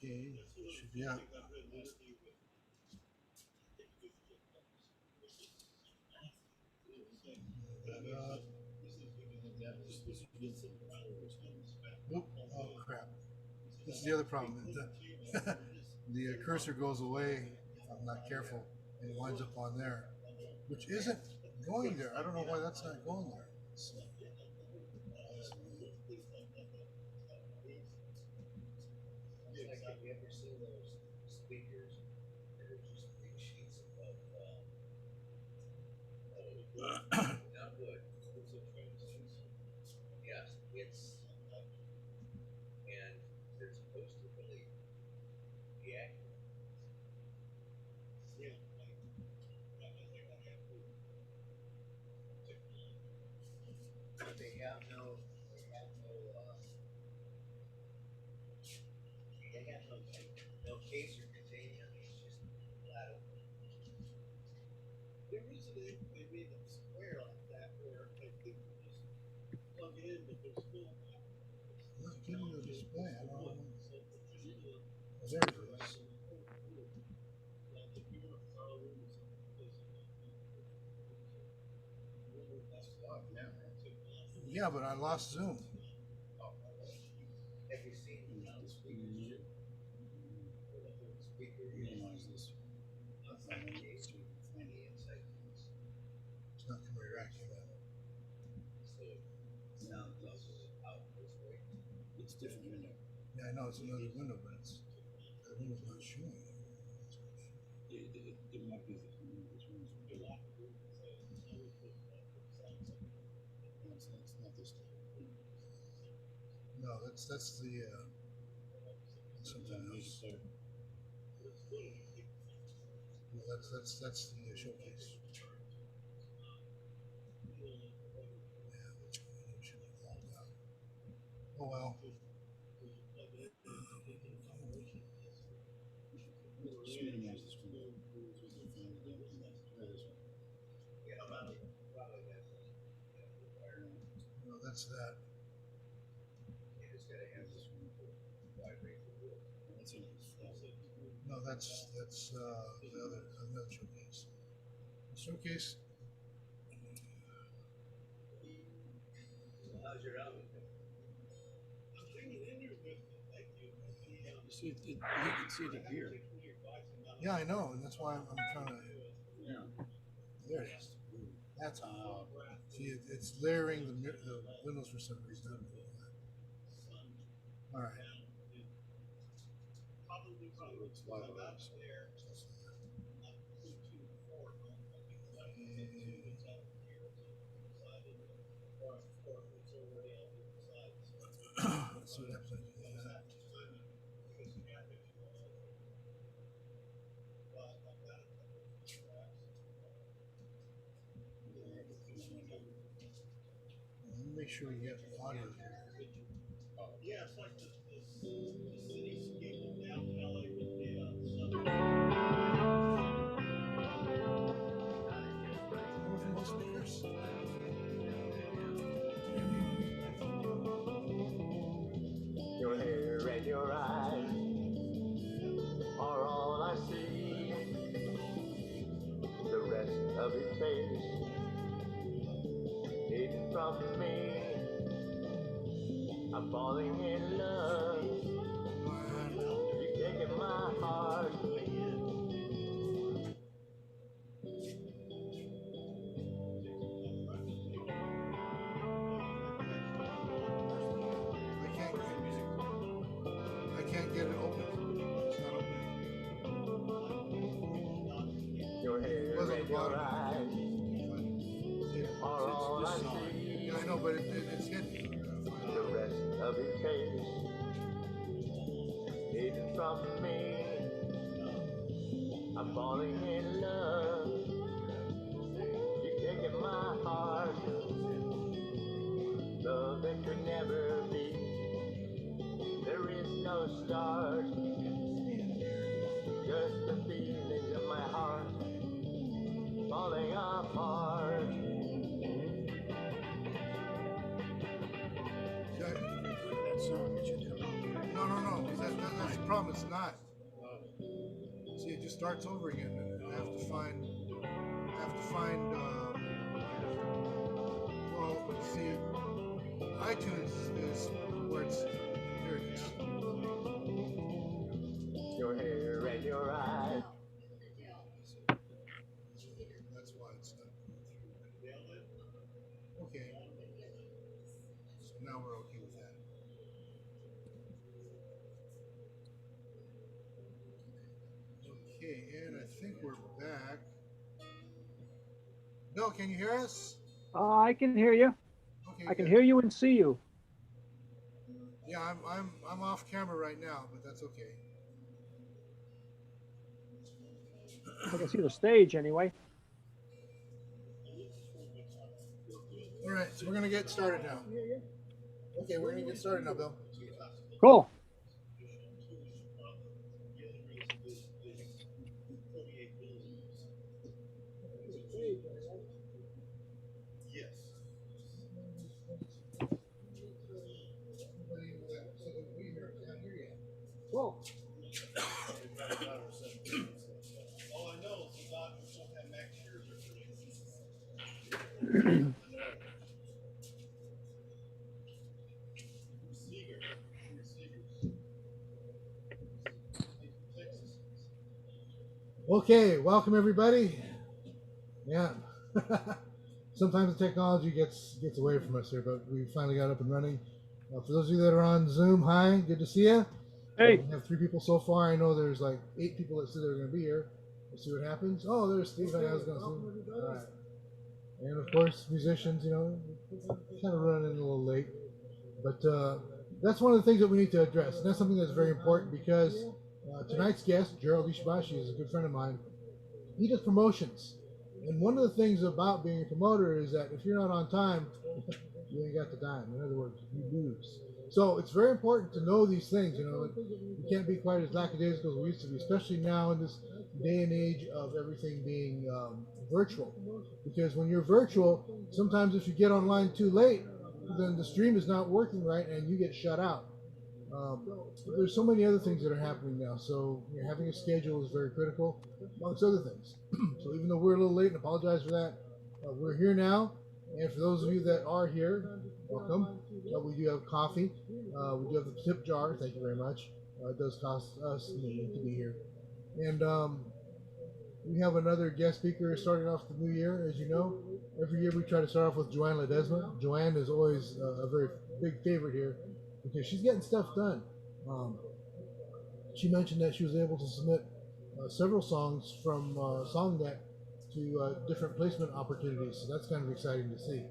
Okay, should be out. Nope. Oh crap. This is the other problem. The cursor goes away if I'm not careful and it winds up on there, which isn't going there. I don't know why that's not going there. So, I'm not getting the display. I don't know. Oh, there it is. Yeah, but I lost Zoom. It's not coming back to that. Yeah, I know it's another window, but that window's not showing. No, that's the something else. No, that's the showcase. Yeah, it should be logged out. Oh well. No, that's that. No, that's the other another showcase. The showcase. Yeah, I know, and that's why I'm trying to. There it is. That's all. See, it's layering the windows for some reason. All right. Let's see what happens. Let me make sure you get audio here. Over the speakers. Your hair and your eyes are all I see. The rest of your face hidden from me. I'm falling in love. You've taken my heart. I can't get it open. It's not open. Your hair and your eyes are all I see. Yeah, I know, but it's hidden. The rest of your face hidden from me. I'm falling in love. You've taken my heart. Love that could never be. There is no start. Just song that you're doing. No. That's the problem. It's not. See, it just starts over again, and I have to find. Well, see, iTunes is where it's. Here it is. Your hair and your eyes. That's why it's not going through. Okay. So now we're okay with that. Okay, and I think we're back. Bill, can you hear us? I can hear you. Okay, I can good. hear you and see you. Yeah, I'm off camera right now, but that's okay. I can see the stage anyway. All right, so we're gonna get started now. Okay, we're gonna get started now, Bill. Cool. Cool. Okay, welcome everybody. Yeah. Sometimes the technology gets away from us here, but we finally got up and running. For those of you that are on Zoom, hi, good to see you. Hey. We have 3 people so far. I know there's like 8 people that said they're going to be here. We'll see what happens. Oh, there's Steve. I was going to Zoom. All right. And of course, musicians, you know, kind of running a little late. But that's one of the things that we need to address. And that's something that's very important because tonight's guest, Gerald Ishibashi, is a good friend of mine. He does promotions. And one of the things about being a promoter is that if you're not on time, you ain't got the dime. In other words, you lose. So it's very important to know these things. You know, you can't be quite as lackadaisical as we used to be, especially now in this day and age of everything being virtual. Because when you're virtual, sometimes if you get online too late, then the stream is not working right and you get shut out. There's so many other things that are happening now. So having a schedule is very critical, amongst other things. So even though we're a little late, and apologize for that, we're here now. And for those of you that are here, welcome. We do have coffee. We do have the tip jar. Thank you very much. It does cost us to be here. And we have another guest speaker starting off the new year. As you know, every year we try to start off with Joanne Ledesma. Joanne is always a very big favorite here because she's getting stuff done. She mentioned that she was able to submit several songs from SongNet to different placement opportunities. So that's kind of exciting to see.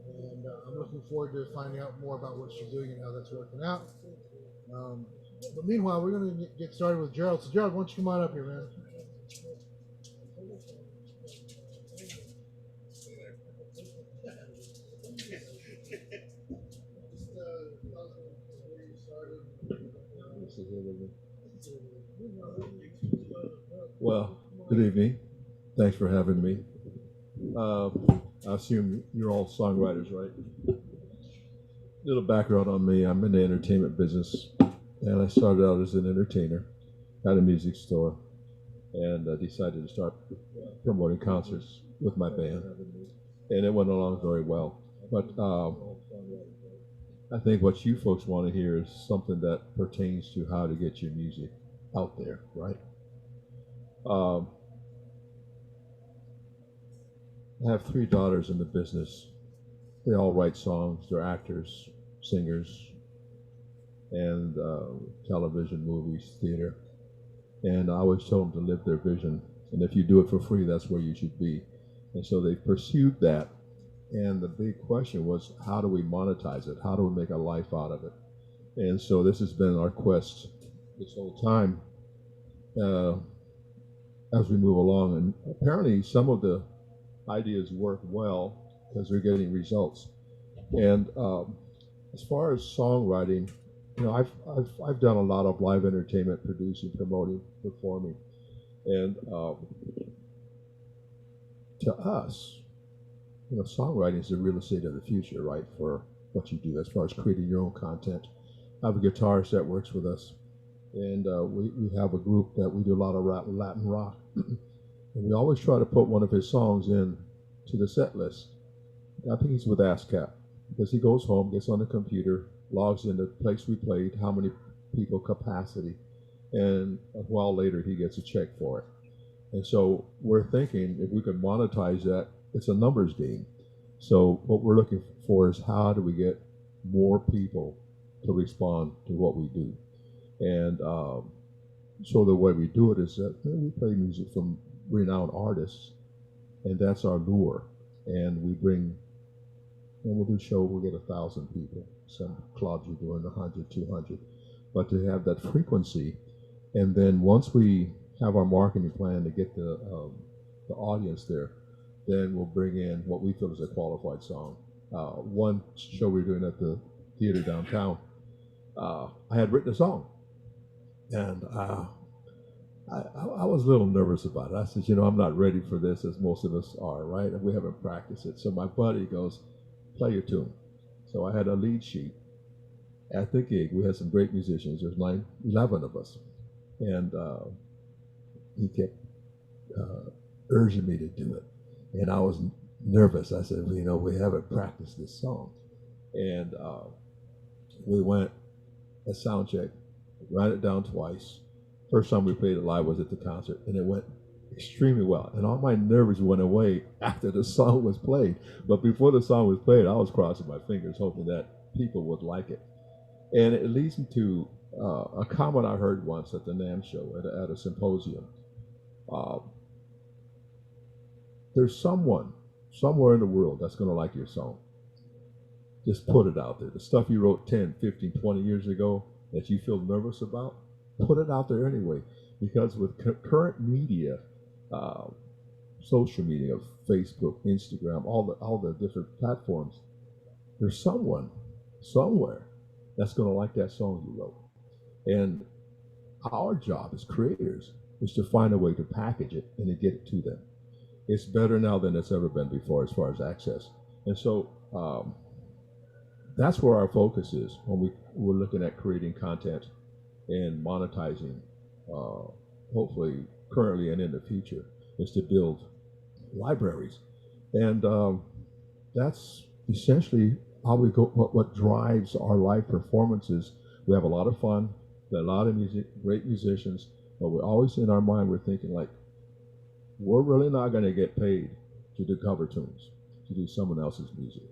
And I'm looking forward to finding out more about what she's doing and how that's working out. But meanwhile, we're going to get started with Gerald. So Gerald, why don't you come on up here, man? Well, good evening. Thanks for having me. I assume you're all songwriters, right? Little background on me. I'm in the entertainment business, and I started out as an entertainer at a music store, and decided to start promoting concerts with my band, and it went along very well. But I think what you folks want to hear is something that pertains to how to get your music out there, right? I have 3 daughters in the business. They all write songs. They're actors, singers, and television, movies, theater. And I always told them to live their vision. And if you do it for free, that's where you should be. And so they pursued that. And the big question was, how do we monetize it? How do we make a life out of it? And so this has been our quest this whole time as we move along. And apparently some of the ideas work well because they're getting results. And as far as songwriting, you know, I've done a lot of live entertainment, producing, promoting, performing, and to us, you know, songwriting is the real estate of the future, right? For what you do as far as creating your own content. have a guitarist that works with us, and we have a group that we do a lot of Latin rock, and we always try to put one of his songs in to the set list. I think he's with ASCAP because he goes home, gets on the computer, logs in the place we played, how many people capacity, and a while later he gets a check for it. And so we're thinking if we could monetize that, it's a numbers game. So what we're looking for is how do we get more people to respond to what we do. And so the way we do it is that we play music from renowned artists, and that's our lure. And we bring, when we'll do show, we'll get 1,000 people. Some clubs are doing 100, 200. But to have that frequency, and then once we have our marketing plan to get the audience there, then we'll bring in what we feel is a qualified song. One show we were doing at the theater downtown, I had written a song, and I was a little nervous about it. I said, I'm not ready for this, as most of us are, right? And we haven't practiced it. So my buddy goes, play your tune. So I had a lead sheet. At the gig, we had some great musicians. There's 11 of us. And he kept urging me to do it. And I was nervous. I said, we haven't practiced this song. And we went a sound check, ran it down twice. First time we played it live was at the concert, and it went extremely well. And all my nerves went away after the song was played. But before the song was played, I was crossing my fingers, hoping that people would like it. And it leads me to a comment I heard once at the NAMM show at a symposium. There's someone somewhere in the world that's going to like your song. Just put it out there. The stuff you wrote 10, 15, 20 years ago that you feel nervous about, put it out there anyway. Because with current media, social media, Facebook, Instagram, all the different platforms, there's someone somewhere that's going to like that song you wrote. And our job as creators is to find a way to package it and to get it to them. It's better now than it's ever been before as far as access. And so that's where our focus is when we're looking at creating content and monetizing, hopefully currently and in the future, is to build libraries. And that's essentially how we go, what drives our live performances. We have a lot of fun, a lot of music, great musicians, but we're always in our mind, we're thinking like, we're really not going to get paid to do cover tunes, to do someone else's music.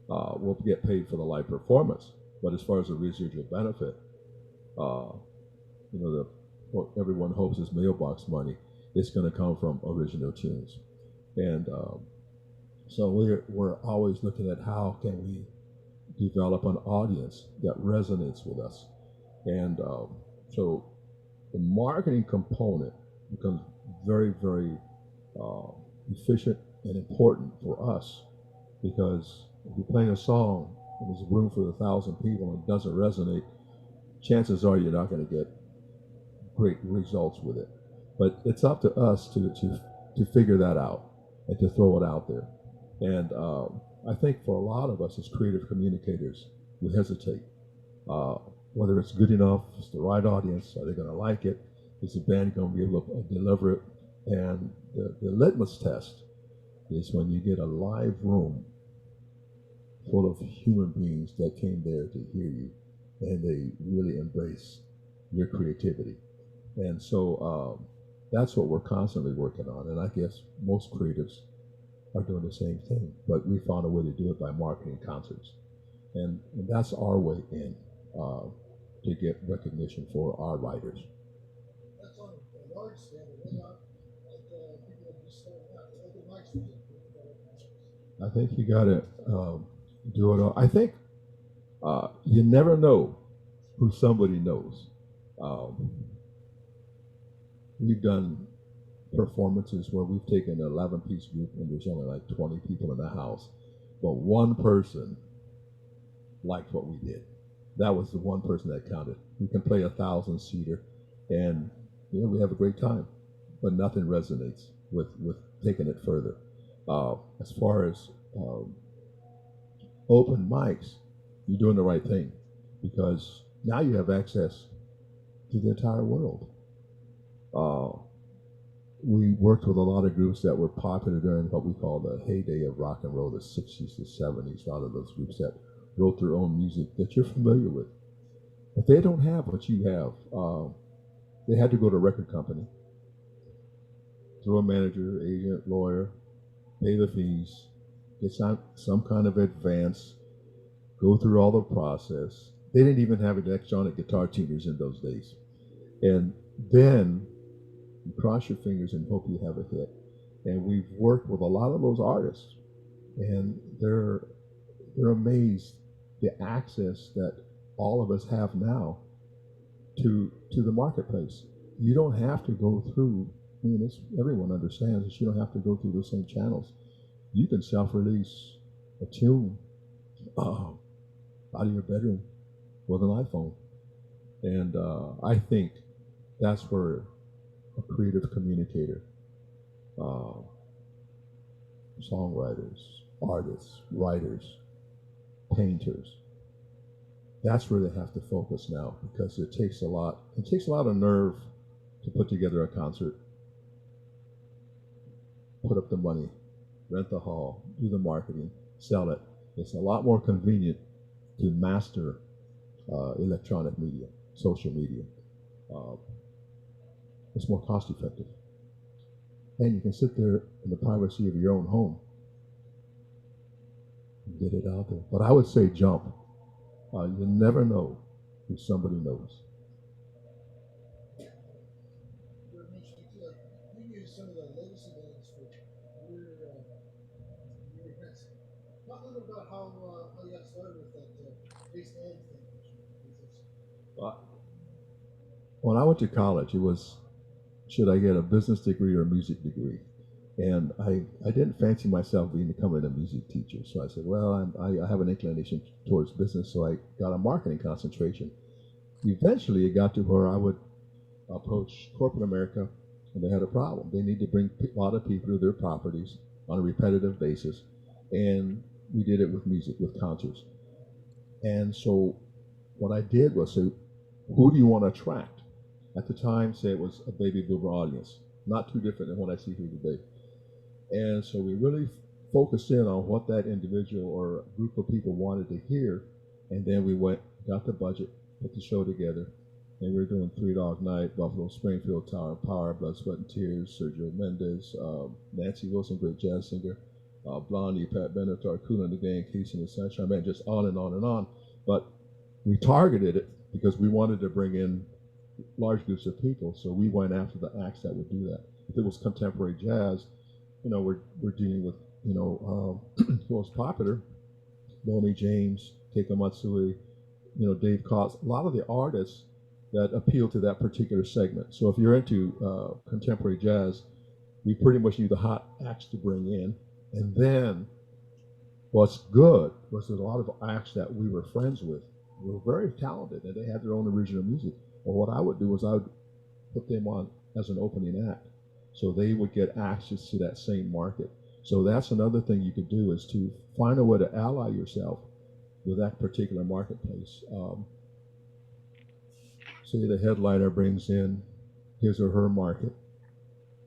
We'll get paid for the live performance, but as far as the residual benefit, what everyone hopes is mailbox money, it's going to come from original tunes. And so we're always looking at how can we develop an audience that resonates with us. And so the marketing component becomes very, very efficient and important for us, because if you're playing a song and there's room for 1,000 people and it doesn't resonate, chances are you're not going to get great results with it. But it's up to us to figure that out and to throw it out there. And I think for a lot of us as creative communicators, we hesitate. Whether it's good enough, it's the right audience, are they going to like it? Is the band going to be able to deliver it? And the litmus test is when you get a live room full of human beings that came there to hear you, and they really embrace your creativity. And so that's what we're constantly working on. And I guess most creatives are doing the same thing, but we found a way to do it by marketing concerts. And that's our way in to get recognition for our writers. That's on a large scale. People are just starting out. Open mics. I think you got to do it all. I think you never know who somebody knows. We've done performances where we've taken an 11-piece group and there's only like 20 people in the house, but one person liked what we did. That was the one person that counted. We can play 1,000-seater and we have a great time, but nothing resonates with taking it further. As far as open mics, you're doing the right thing, because Now you have access to the entire world. Uh, we worked with a lot of groups that were popular during what we call the heyday of rock and roll, the 60s to 70s. A lot of those groups that wrote their own music that you're familiar with. But they don't have what you have. They had to go to a record company, through a manager, agent, lawyer, pay the fees, get some kind of advance, go through all the process. They didn't even have electronic guitar tuners in those days. And then you cross your fingers and hope you have a hit. And we've worked with a lot of those artists, and they're amazed the access that all of us have now to the marketplace. You don't have to go through. I mean, everyone understands that you don't have to go through the same channels. You can self-release a tune out of your bedroom with an iPhone, and I think that's where a creative communicator, songwriters, artists, writers, painters, that's where they have to focus now, because it takes a lot of nerve to put together a concert, put up the money, rent the hall, do the marketing, sell it. It's a lot more convenient to master electronic media, social media. It's more cost effective. And you can sit there in the privacy of your own home and get it out there. But I would say jump. You never know who somebody knows. You use some of the legacy bands for your events. Talk a little about how you got started with that bass band thing. When I went to college, it was, should I get a business degree or a music degree? And I didn't fancy myself becoming a music teacher. So I said, well, I have an inclination towards business, so I got a marketing concentration. Eventually, it got to where I would approach corporate America, and they had a problem. They need to bring a lot of people to their properties on a repetitive basis, and we did it with music, with concerts. And so what I did was say, who do you want to attract? At the time, say it was a baby boomer audience, not too different than what I see here today. And so we really focused in on what that individual or group of people wanted to hear, and then we got the budget, put the show together, and we were doing Three Dog Night, Buffalo Springfield, Tower of Power, Blood, Sweat and Tears, Sergio Mendes, Nancy Wilson, great jazz singer, Blondie, Pat Benatar, Kool and the Gang, Casey and the Sunshine, I mean, just on and on and on. But we targeted it because we wanted to bring in large groups of people, so we went after the acts that would do that. If it was contemporary jazz, we're dealing with, most popular, Boney James, Keiko Matsui, Dave Cox, a lot of the artists that appeal to that particular segment. So if you're into contemporary jazz, we pretty much knew the hot acts to bring in. And then what's good was there's a lot of acts that we were friends with. They were very talented, and they had their own original music. Well, what I would do is I would put them on as an opening act, so they would get access to that same market. So that's another thing you could do, is to find a way to ally yourself with that particular marketplace. Say the headliner brings in his or her market,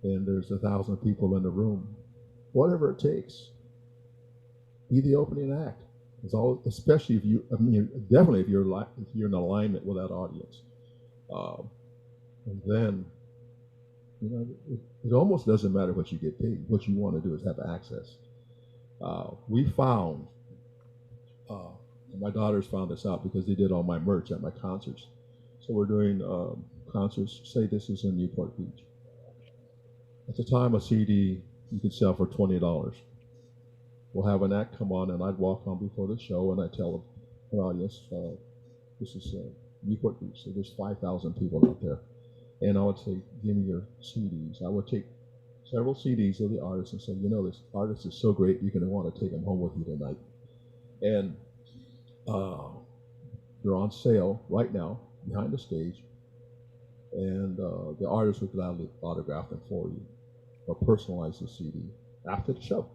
and there's 1,000 people in the room. Whatever it takes, be the opening act. It's all, especially if definitely if you're in alignment with that audience. And then, it almost doesn't matter what you get paid. What you want to do is have access. We found, and my daughters found this out because they did all my merch at my concerts. So we're doing concerts, say this is in Newport Beach. At the time, a CD you could sell for $20. We'll have an act come on, and I'd walk on before the show, and I'd tell the audience, this is Newport Beach, so there's 5,000 people out there. And I would say, give me your CDs. I would take several CDs of the artist and say, this artist is so great, you're going to want to take them home with you tonight. And they're on sale right now behind the stage, and the artist would gladly autograph them for you or personalize the CD after the show.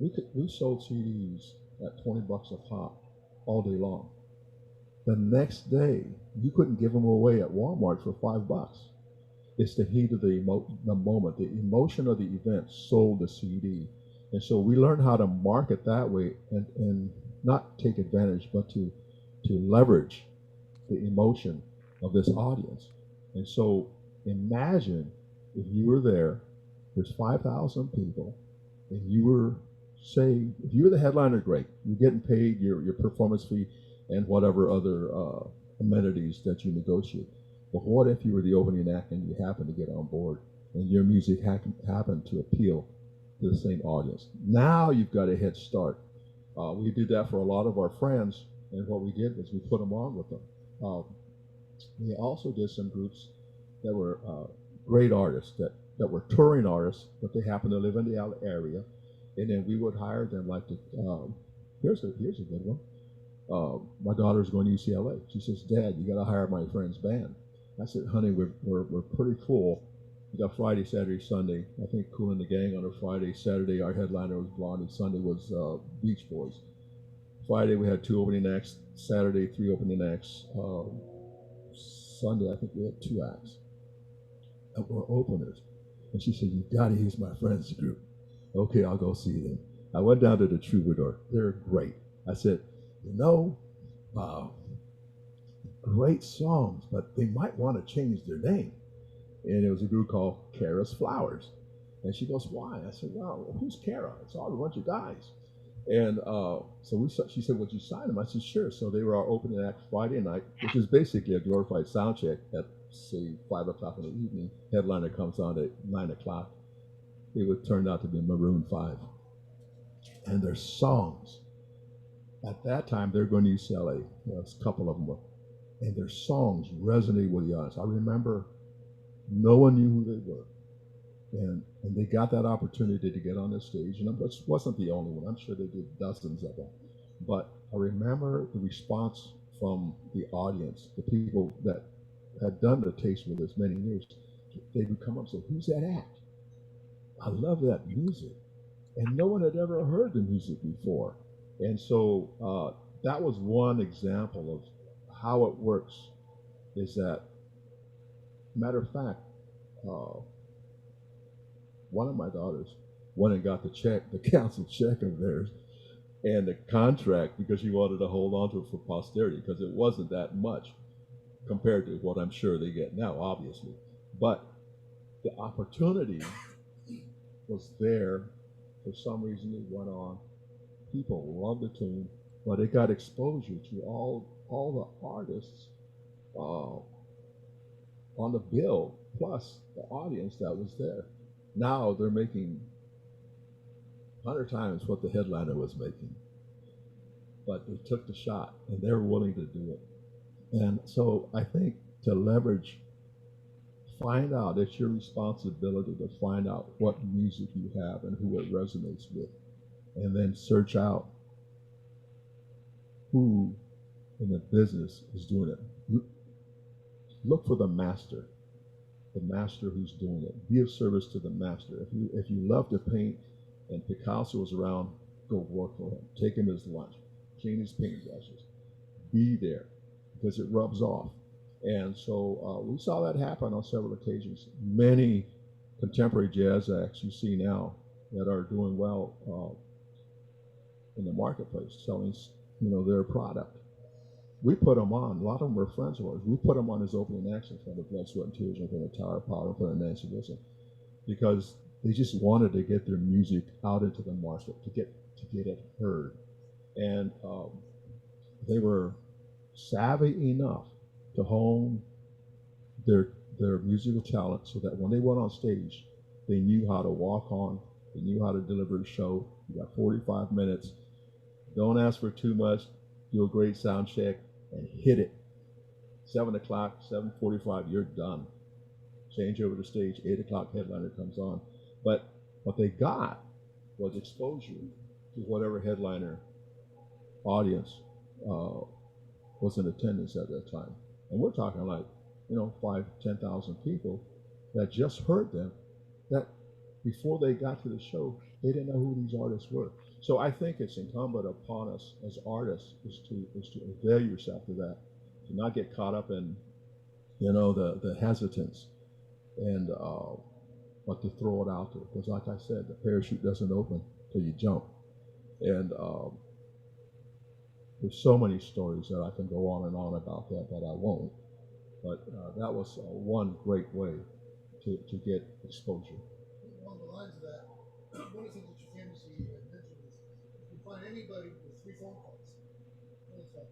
We sold CDs at $20 a pop all day long. The next day, you couldn't give them away at Walmart for $5. It's the heat of the moment, the emotion of the event sold the CD. And so we learned how to market that way and not take advantage, but to leverage the emotion of this audience. And so imagine if you were there, there's 5,000 people, and you were, say, if you were the headliner, great. You're getting paid your performance fee and whatever other amenities that you negotiate. But what if you were the opening act and you happened to get on board and your music happened to appeal to the same audience? Now you've got a head start. We did that for a lot of our friends, and what we did was we put them on with them. We also did some groups that were great artists that were touring artists, but they happened to live in the area, and then we would hire them. Like here's a good one. My daughter's going to UCLA. She says, "Dad, you got to hire my friend's band." I said, "Honey, we're pretty full. We got Friday, Saturday, Sunday. I think Kool and the Gang on a Friday. Saturday, our headliner was Blondie. Sunday was Beach Boys. Friday, we had 2 opening acts. Saturday, 3 opening acts. Sunday, I think we had 2 acts that were openers." And she said, "You got to use my friend's group." Okay, I'll go see them. I went down to the Troubadour. They're great. I said, great songs, but they might want to change their name. And it was a group called Kara's Flowers. And she goes, "Why?" I said, "Well, who's Kara? It's all a bunch of guys." And she said, "Would you sign them?" I said, "Sure." So they were our opening act Friday night, which is basically a glorified sound check at, say, 5 o'clock in the evening. Headliner comes on at 9 o'clock. It would turn out to be Maroon 5. And their songs, at that time, they're going to UCLA. A couple of them were. And their songs resonate with the audience. I remember no one knew who they were. And they got that opportunity to get on the stage. And it wasn't the only one. I'm sure they did dozens of them. But I remember the response from the audience, the people that had done the taste with us many years. They would come up and say, "Who's that act? I love that music." And no one had ever heard the music before. And so that was one example of how it works, is that, matter of fact, one of my daughters went and got the council check of theirs and the contract, because she wanted to hold on to it for posterity, because it wasn't that much compared to what I'm sure they get now, obviously. But the opportunity was there. For some reason, it went on. People loved the tune, but it got exposure to all the artists on the bill, plus the audience that was there. Now they're making 100 times what the headliner was making, but they took the shot and they're willing to do it. And so I think to leverage, find out, it's your responsibility to find out what music you have and who it resonates with, and then search out who in the business is doing it. Look for the master who's doing it. Be of service to the master. If you love to paint and Picasso was around, go work for him. Take him his lunch. Clean his paint brushes. Be there, because it rubs off. And so we saw that happen on several occasions. Many contemporary jazz acts you see now that are doing well in the marketplace, selling their product. We put them on. A lot of them were friends of ours. We put them on as opening acts in front of Blood, Sweat, and Tears, in front of Tower of Power, in front of Nancy Wilson, because they just wanted to get their music out into the market, to get it heard. And they were savvy enough to hone their musical talent so that when they went on stage, they knew how to walk on, they knew how to deliver a show. You got 45 minutes. Don't ask for too much. Do a great sound check and hit it. 7 o'clock, 7:45, you're done. Change over to stage, 8 o'clock, headliner comes on. But what they got was exposure to whatever headliner audience was in attendance at that time. And we're talking like, 5,000, 10,000 people that just heard them, that before they got to the show, they didn't know who these artists were. So I think it's incumbent upon us as artists is to avail yourself of that, to not get caught up in the hesitance and but to throw it out there because, like I said, the parachute doesn't open till you jump, and there's so many stories that I can go on and on about that, but I won't. But that was one great way to get exposure. Along the lines of that, one of the things that you famously mentioned is if you find anybody with 3 phone calls, what is that?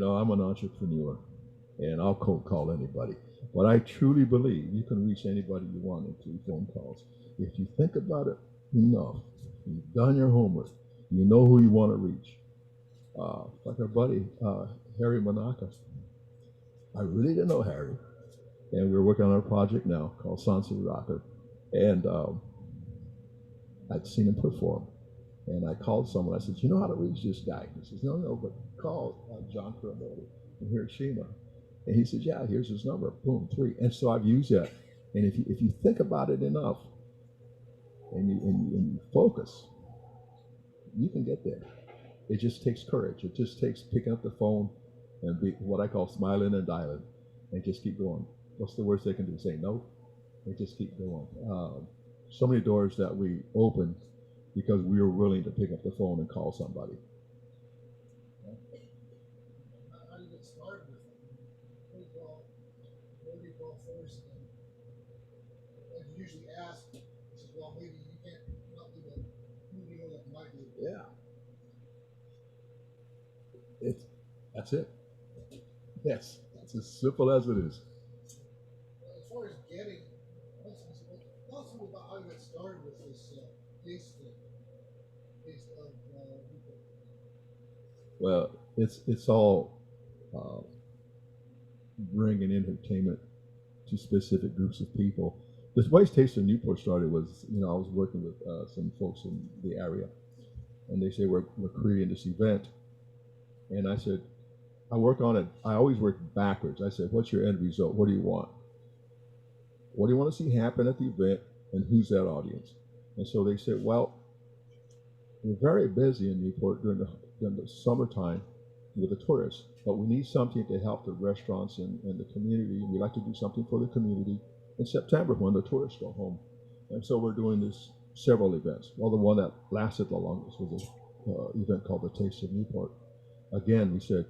I'm an entrepreneur, and I'll cold call anybody. But I truly believe you can reach anybody you want in 3 phone calls. If you think about it enough, you've done your homework, you know who you want to reach. Like our buddy Harry Manaka. I really didn't know Harry, and we're working on a project now called Sunset Rocker, and I'd seen him perform, and I called someone. I said, "You know how to reach this guy?" He says, "No, but call John Kuramori in Hiroshima." And he said, "Yeah, here's his number. Boom, 3." And so I've used that. And if you think about it enough, and you focus, you can get there. It just takes courage. It just takes picking up the phone and be what I call smiling and dialing, and just keep going. What's the worst they can do? Say no, and just keep going. So many doors that we opened because we were willing to pick up the phone and call somebody. How do you get started with it? Where do you go first? And you usually ask, he says, well, maybe you can't not do that. Who do you know that might do it? Yeah. That's it. Yes, it's as simple as it is. As far as getting, tell us about how you got started with this case of Well, it's all bringing entertainment to specific groups of people. The way Taste of Newport started was, I was working with some folks in the area, and they said we're creating this event, and I said, I work on it. I always work backwards. I said, what's your end result? What do you want? What do you want to see happen at the event, and who's that audience? And so they said, well, we're very busy in Newport during the summertime with the tourists, but we need something to help the restaurants and the community. We'd like to do something for the community in September when the tourists go home. And so we're doing this several events. Well, the one that lasted the longest was an event called the Taste of Newport. Again, we said,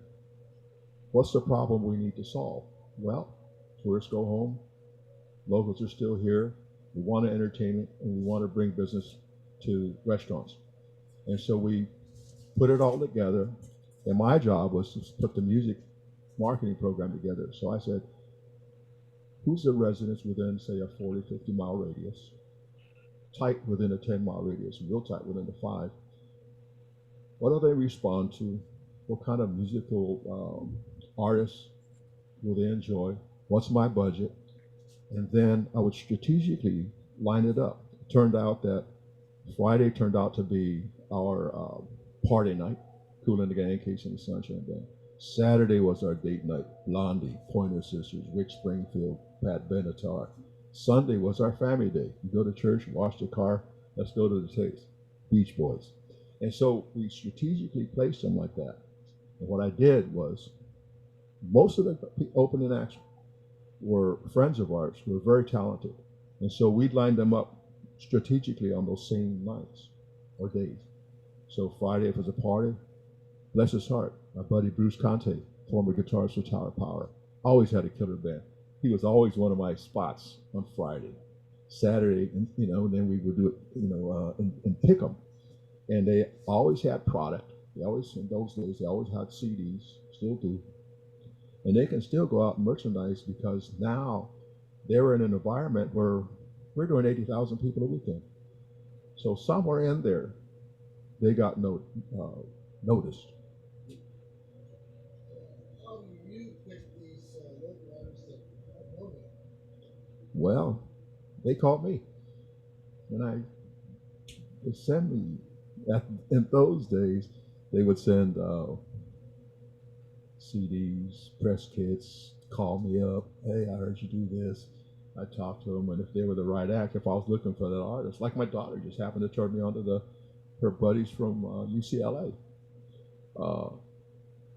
what's the problem we need to solve? Well, tourists go home, locals are still here, we want entertainment, and we want to bring business to restaurants. And so we put it all together, and my job was to put the music marketing program together. So I said, who's the residents within, say, a 40, 50-mile radius, tight within a 10-mile radius, real tight within the 5? What do they respond to? What kind of musical artists will they enjoy? What's my budget? And then I would strategically line it up. It turned out that Friday turned out to be our party night, Kool and the Gang, Case and the Sunshine Band. Saturday was our date night, Blondie, Pointer Sisters, Rick Springfield, Pat Benatar. Sunday was our family day. You go to church, wash the car, let's go to the Taste, Beach Boys. And so we strategically placed them like that. And what I did was, most of the opening acts were friends of ours who were very talented. And so we'd line them up strategically on those same nights or days. So Friday, if it was a party, bless his heart, my buddy Bruce Conte, former guitarist for Tower Power, always had a killer band. He was always one of my spots on Friday. Saturday, and then we would do it, and pick them. And they always had product. They always, in those days, they always had CDs, still do. And they can still go out and merchandise because now they're in an environment where we're doing 80,000 people a weekend. So somewhere in there, they got noticed. how do you pick these local artists that don't know you? Well, they called me. And they sent me, in those days, they would send CDs, press kits, call me up. Hey, I heard you do this. I talked to them, and if they were the right act, if I was looking for that artist, like my daughter just happened to turn me onto the her buddies from UCLA.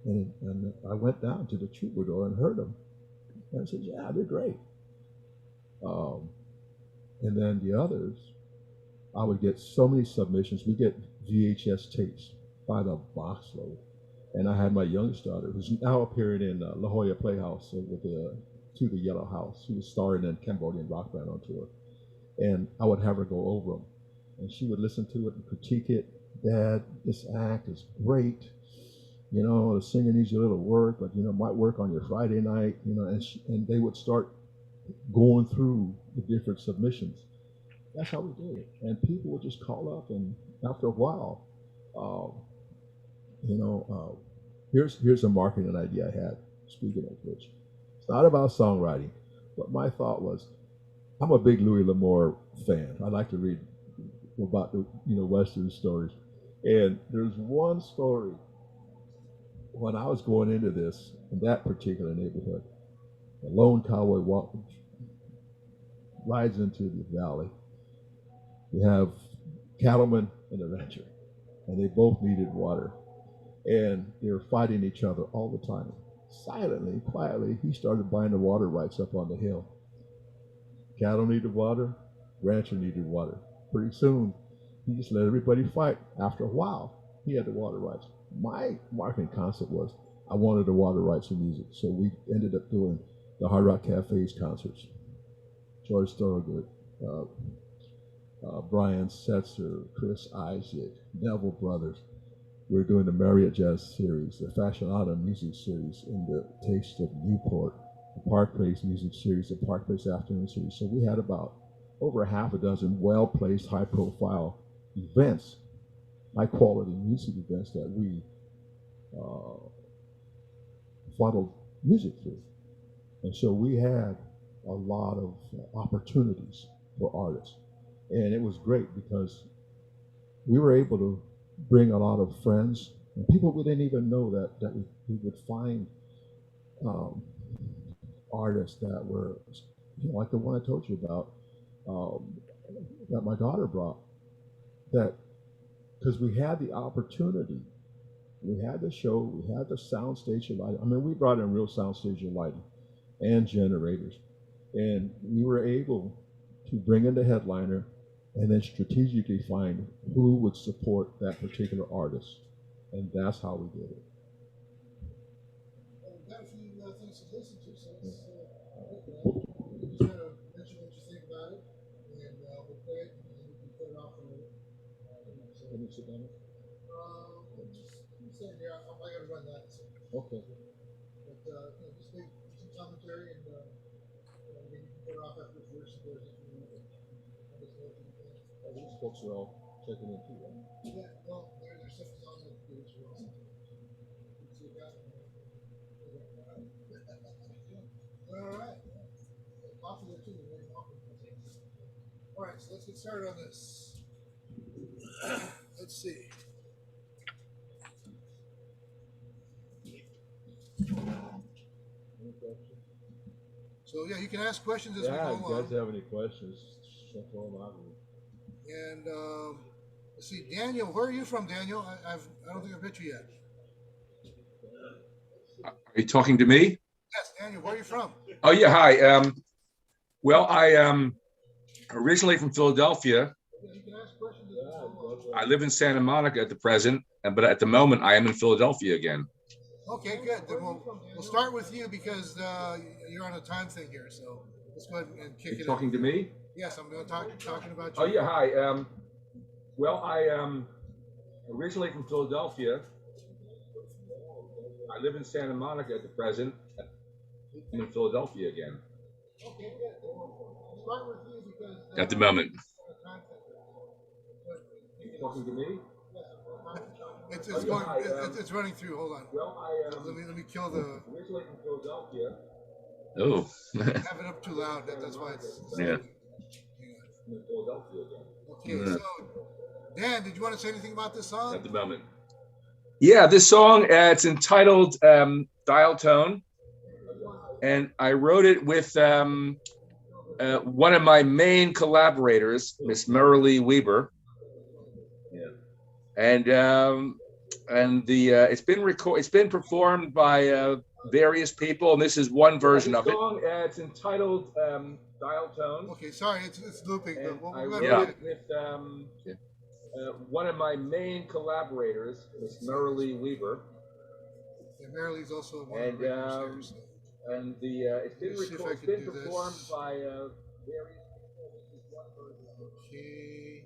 And I went down to the troubadour and heard them. And I said, yeah, they're great. And then the others, I would get so many submissions. We get VHS tapes by the boxload. And I had my youngest daughter, who's now appearing in La Jolla Playhouse with To the Yellow House. She was starring in Cambodian rock band on tour. And I would have her go over them. And she would listen to it and critique it. Dad, this act is great. You know, the singer needs a little work, but, you know, might work on your Friday night, you know, and they would start going through the different submissions. That's how we did it. And people would just call up, and after a while, here's a marketing idea I had, speaking of which. It's not about songwriting, but my thought was, I'm a big Louis L'Amour fan. I like to read about the, Western stories. And there's one story when I was going into this, in that particular neighborhood, a lone cowboy rides into the valley. You have cattleman and a rancher, and they both needed water. And they were fighting each other all the time. Silently, quietly, he started buying the water rights up on the hill. Cattle needed water, rancher needed water. Pretty soon, he just let everybody fight. After a while, he had the water rights. My marketing concept was, I wanted the water rights in music. So we ended up doing the Hard Rock Cafe's concerts. George Thorogood, Brian Setzer, Chris Isaac, Neville Brothers. We were doing the Marriott Jazz series, the Fashionata music series in the Taste of Newport, the Park Place music series, the Park Place afternoon series. So we had about over a half a dozen well-placed, high-profile events, high-quality music events that we funneled music through. And so we had a lot of opportunities for artists. And it was great because we were able to bring a lot of friends, and people we didn't even know that we would find artists that were, like the one I told you about, that my daughter brought, that because we had the opportunity, we had the show, we had the soundstage lighting. I mean, we brought in real soundstage lighting and generators, and we were able to bring in the headliner and then strategically find who would support that particular artist. And that's how we did it. Well, we've got a few things to listen to, so let's just kind of mention what you think about it, and we'll play it, and then we can put it off a little. Let me sit down. Just saying here, I gotta run that. So. Okay. But just make some commentary, and we can put it off after the verse and goes into These folks are all checking in too, right? Yeah, well, there's stuff on the computer as well. All right. Coffee there too. All right, so let's get started on this. Let's see. So yeah, you can ask questions as we go along. Yeah, if you guys have any questions, check them out. And let's see, Daniel, where are you from, Daniel? I don't think I've met you yet. Are you talking to me? Yes, Daniel, where are you from? Oh yeah, hi. Well, I am originally from Philadelphia. You can ask questions as we go along. I live in Santa Monica at the present, but at the moment I am in Philadelphia again. Okay, good. Then we'll start with you because you're on a time thing here. So let's go ahead and kick Are you it. talking to me? Yes, I'm going to talking about you. Oh yeah, hi. Well, I am originally from Philadelphia. I live in Santa Monica at the present. I'm in Philadelphia again. Okay, good. We'll start with you because At the moment. Are you talking to me? It's running through. Hold on. Well, Let me kill the. Originally from Philadelphia. Oh. Have it up too loud. That's why it's. Yeah. In Philadelphia again. Okay, so Dan, did you want to say anything about this song? At the moment. Yeah, this song, it's entitled Dial Tone. And I wrote it with one of my main collaborators, Miss Merrilee Weber. Yeah. and it's been performed by various people, and this is one version of it. Song, it's entitled Dial Tone. Okay, sorry, it's looping. And But I we'll wrote it with one of my main collaborators, Miss Marilee Weaver. Yeah, Marilee's also one And of the regulars here. So. and it's been performed by various people. This is one version of it. Okay.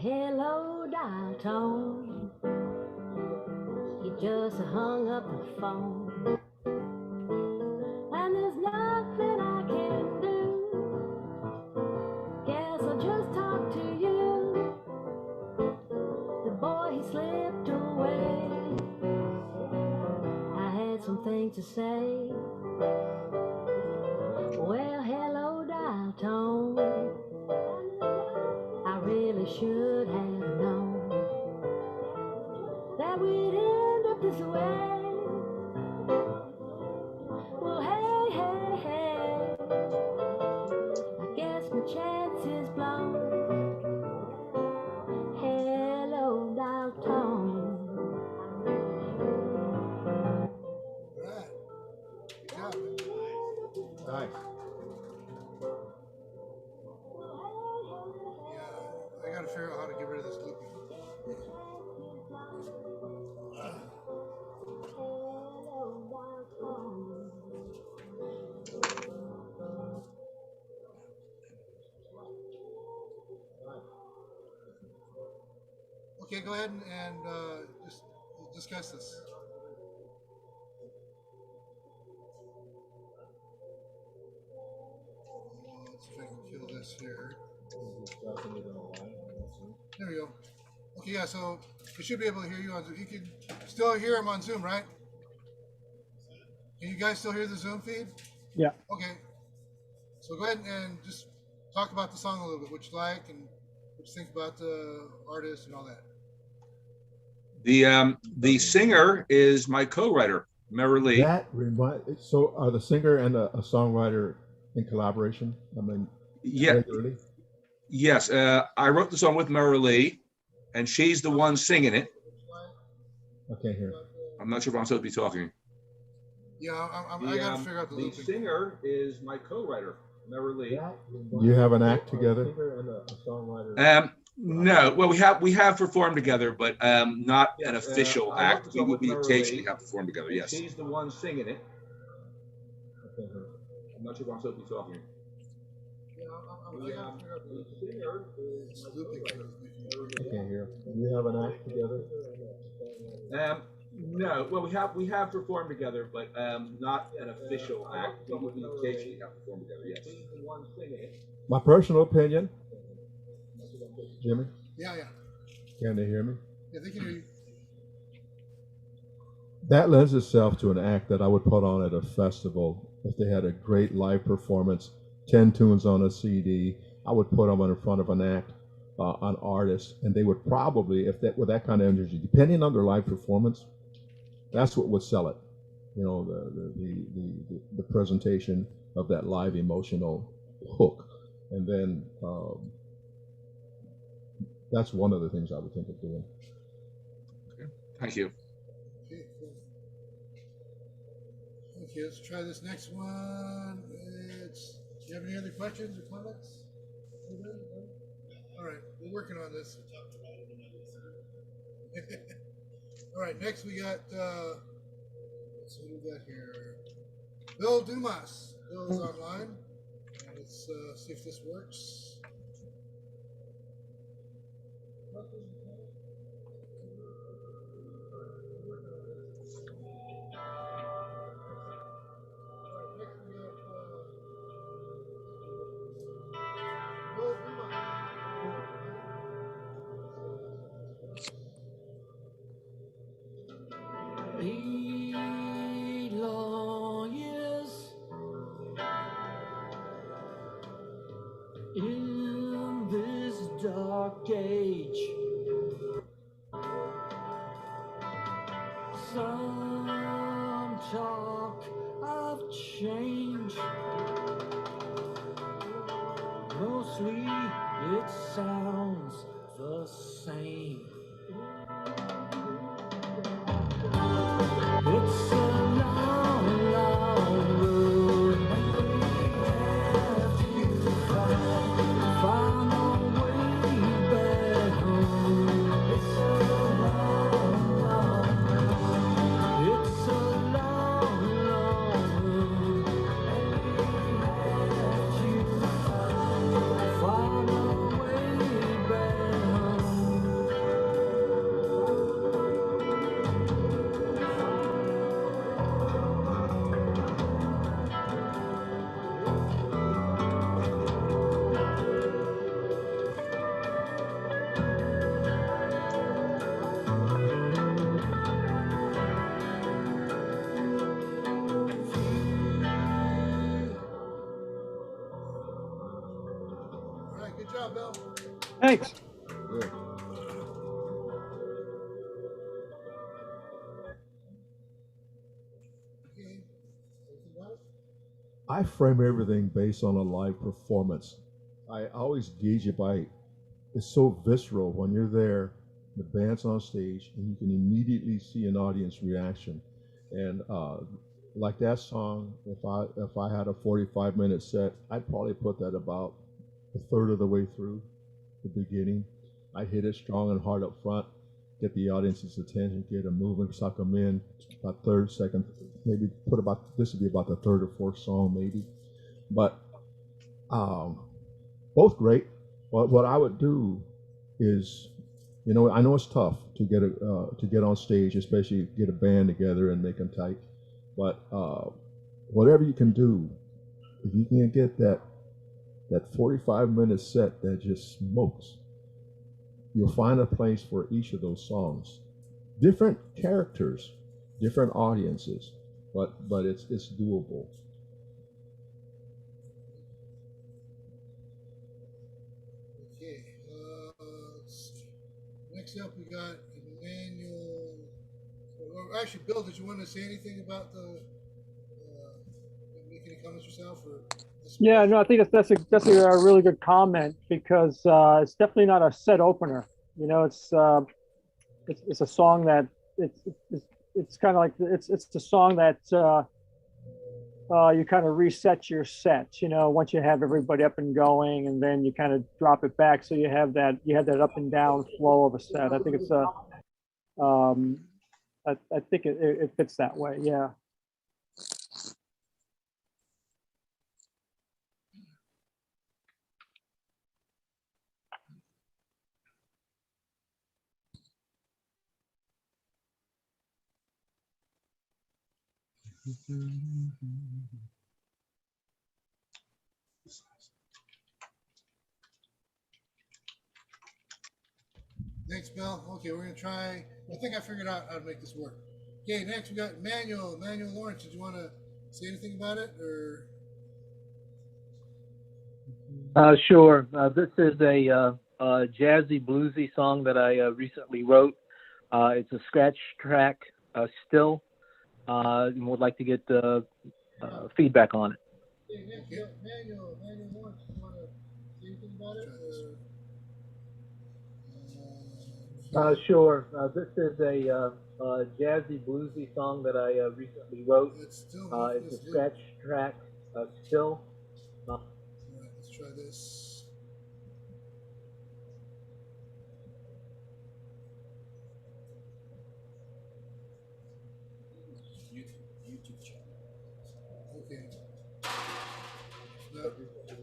Hello, dial tone. You just hung up the phone, and there's nothing I can do. Guess I'll just talk to you. The boy, he slipped away. I had some things to say. Well, hello, dial tone. I really should have known that we'd end up this way. Well, hey, hey, hey, I guess my chance is blown. Hello, dial tone. All right. Good job. Nice. Yeah, I gotta figure out how to get rid of this looping. Hello, dial tone. Okay, go ahead and just discuss this. Let's see if I can kill this here. There we go. Okay, yeah, so we should be able to hear you on Zoom. You can still hear him on Zoom, right? Can you guys still hear the Zoom feed? Yeah. Okay. So go ahead and just talk about the song a little bit, what you like and what you think about the artist and all that. The singer is my co-writer, Marilee. So are the singer and a songwriter in collaboration? I mean, Yeah. regularly? Yes, I wrote the song with Marilee, and she's the one singing it. I can't hear. I'm not sure if I'm supposed to be talking. Yeah, I got to figure out the The looping. singer is my co-writer, Marilee. You have an act together? No, well, we have performed together, but not an official act. We occasionally have performed together. Yes. She's the one singing it. I'm not sure if I'm supposed to be talking. I got to figure out the singer is looping. I can't hear. You have an act together? No, well, we have performed together, but not an official act. We occasionally have performed together. Yes. She's the one singing it. My personal opinion, Jimmy, Yeah. can they hear me? Yeah, they can hear you. That lends itself to an act that I would put on at a festival. If they had a great live performance, 10 tunes on a CD, I would put them in front of an act, an artist, and they would probably, with that kind of energy, depending on their live performance, that's what would sell it. You know, the presentation of that live emotional hook, and then that's one of the things I would think of doing. Okay. Thank you. Okay, cool. Okay, let's try this next one. Do you have any other questions or comments? Anybody? All right, we're working on this. All right, next we got, let's see what we got here. Bill Dumas. Bill's online. And let's see if this works. Long years in this dark age, some talk Mostly it sounds the same. It's a long, long road. Have to find our way back home. It's a long, long road. It's a long, long road. Have to find our way back home. All right, good job, Bill. Thanks. Good. Okay. Anything else? I frame everything based on a live performance. I always gauge it by, it's so visceral when you're there, the band's on stage, and you can immediately see an audience reaction. And like that song, if I had a 45-minute set, I'd probably put that about a third of the way through the beginning. I hit it strong and hard up front, get the audience's attention, get them moving, suck them in. About third, second, maybe put about this would be about the third or fourth song, maybe. But both great. What I would do is, I know it's tough to get on stage, especially get a band together and make them tight. But whatever you can do, if you can get that 45-minute set that just smokes, you'll find a place for each of those songs. Different characters, different audiences, but it's doable. Okay. Let's see. Next up, we got Emmanuel. Or actually, Bill, did you want to say anything about make any comments yourself or? Yeah, no, I think that's a really good comment because it's definitely not a set opener. It's a song that it's kind of like it's the song that you kind of reset your set. Once you have everybody up and going, and then you kind of drop it back, so you have that up and down flow of a set. I think it's I think it fits that way. Yeah. Thanks, Bill. Okay, we're gonna try. I think I figured out how to make this work. Okay, next we got Manuel Lawrence. Did you want to say anything about it, or? Sure. This is a jazzy bluesy song that I recently wrote. It's a scratch track still, and would like to get feedback on it. Okay, next we got Manuel Lawrence. Did you want to say anything about it, or? Sure. This is a jazzy bluesy song that I recently wrote. It's still It's a scratch track still. All right, let's try this. YouTube channel. Okay.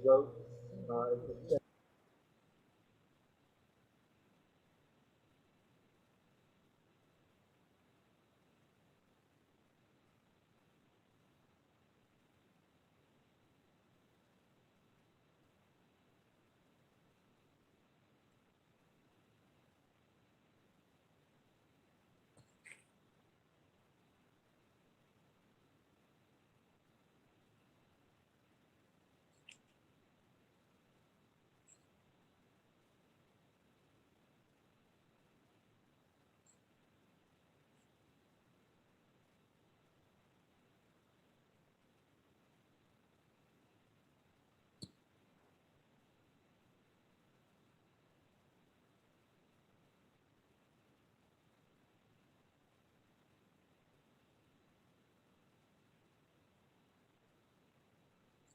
Wrote. It's a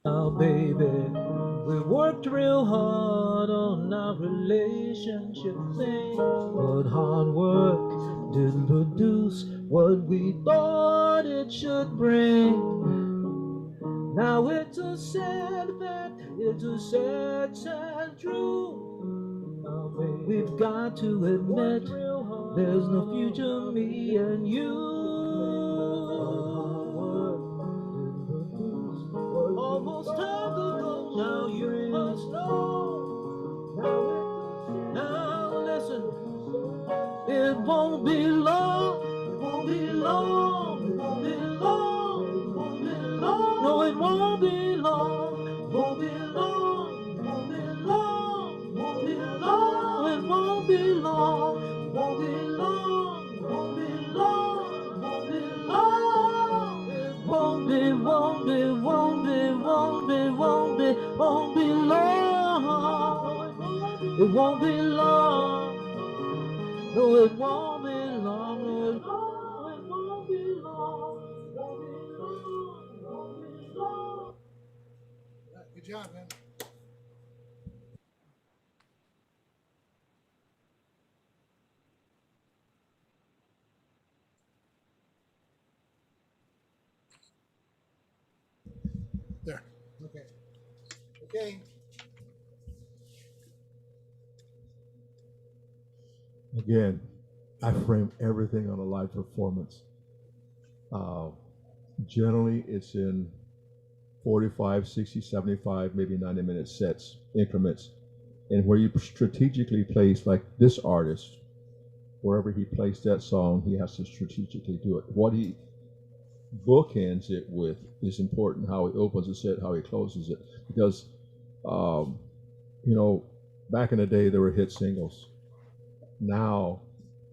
Now, baby, we worked real hard on our relationship thing, but hard work didn't produce what we thought it should bring. Now it's a sad fact, it's a sad, sad truth. Now, baby, we've got to admit there's no future, me and you. Almost time to go now, you must know. Now listen, it won't be long, it won't be long, it won't be long, it won't be long. No, it won't be long, it won't be long, it won't be long, it won't be long, it won't be long, it won't be long, it won't be long, it won't be long. It won't be, won't be, won't be, won't be, won't be, won't be long. It won't be long. No, it won't be long. No, it won't be long. It won't be long. It won't be long. Good job, man. There. Okay. Okay. Again, I frame everything on a live performance. Generally, it's in 45, 60, 75, maybe 90-minute sets, increments. And where you strategically place, like this artist, wherever he placed that song, he has to strategically do it. What he bookends it with is important. How he opens the set, how he closes it. Because, back in the day, there were hit singles. Now,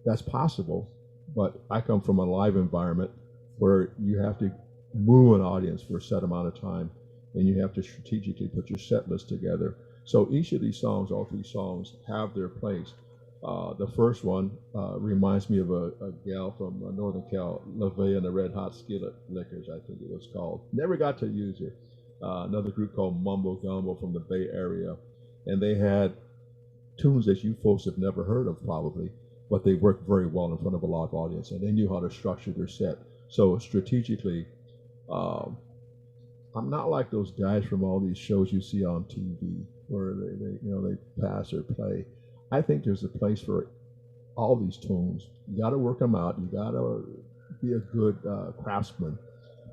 that's possible, but I come from a live environment where you have to move an audience for a set amount of time, and you have to strategically put your set list together. So each of these songs, all three songs, have their place. The first one reminds me of a gal from Northern Cal, LaVey and the Red Hot Skillet Lickers, I think it was called. Never got to use her. Another group called Mumbo Gumbo from the Bay Area, and they had tunes that you folks have never heard of probably, but they worked very well in front of a live audience, and they knew how to structure their set. So strategically, I'm not like those guys from all these shows you see on TV where they pass or play. I think there's a place for all these tunes. You got to work them out. You got to be a good craftsman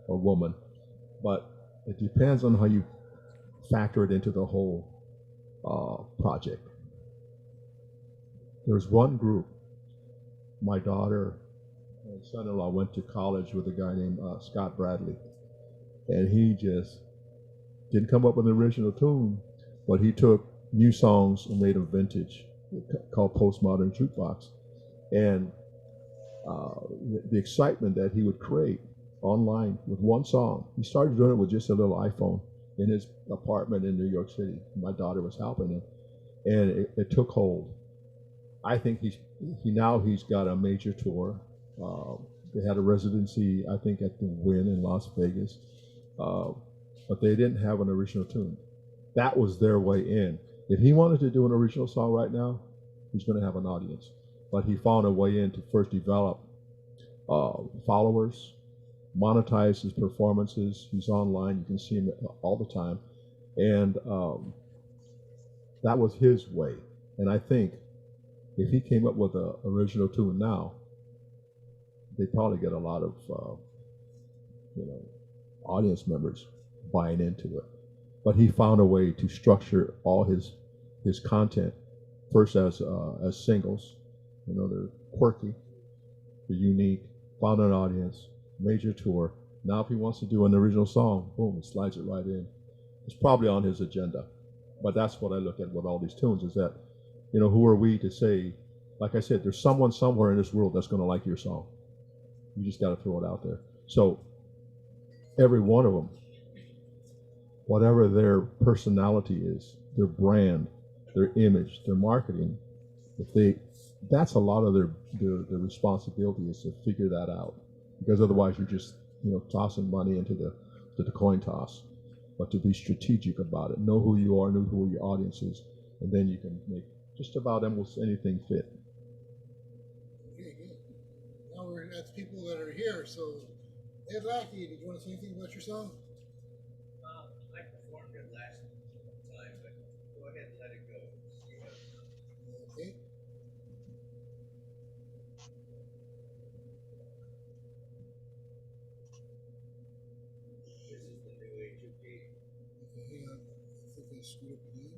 or woman, but it depends on how you factor it into the whole project. There's one group. My daughter and son-in-law went to college with a guy named Scott Bradley, and he just didn't come up with an original tune, but he took new songs and made them vintage, called Postmodern Jukebox. And the excitement that he would create online with one song. He started doing it with just a little iPhone in his apartment in New York City. My daughter was helping him, and it took hold. I think he's got a major tour. They had a residency, I think, at the Wynn in Las Vegas, but they didn't have an original tune. That was their way in. If he wanted to do an original song right now, he's going to have an audience. But he found a way in to first develop followers, monetize his performances. He's online. You can see him all the time. And that was his way. And I think if he came up with an original tune now, they'd probably get a lot of audience members buying into it. But he found a way to structure all his content first as singles. They're quirky, they're unique, found an audience, major tour. Now if he wants to do an original song, boom, he slides it right in. It's probably on his agenda. But that's what I look at with all these tunes, is that, who are we to say, like I said, there's someone somewhere in this world that's going to like your song. You just got to throw it out there. So every one of them, whatever their personality is, their brand, their image, their marketing, that's a lot of their responsibility, is to figure that out. Because otherwise you're just tossing money into the coin toss. but to be strategic about it. Know who you are, know who your audience is, and then you can make just about almost anything fit. Okay, good. Now we're at the people that are here. So, Ed Lackey, did you want to say anything about your song? I performed it last time, but go ahead and let it go. Okay. This is the new HOP. Hang on. I think I screwed up again.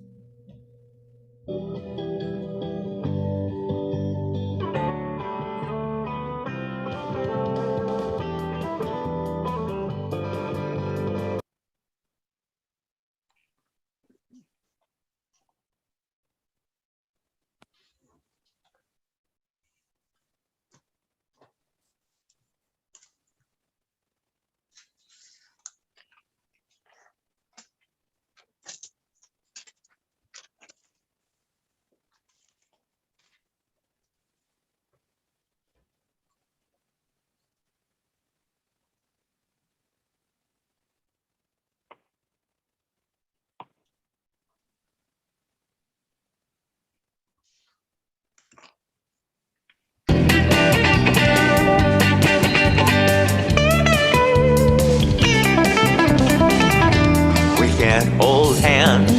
We can't hold hands.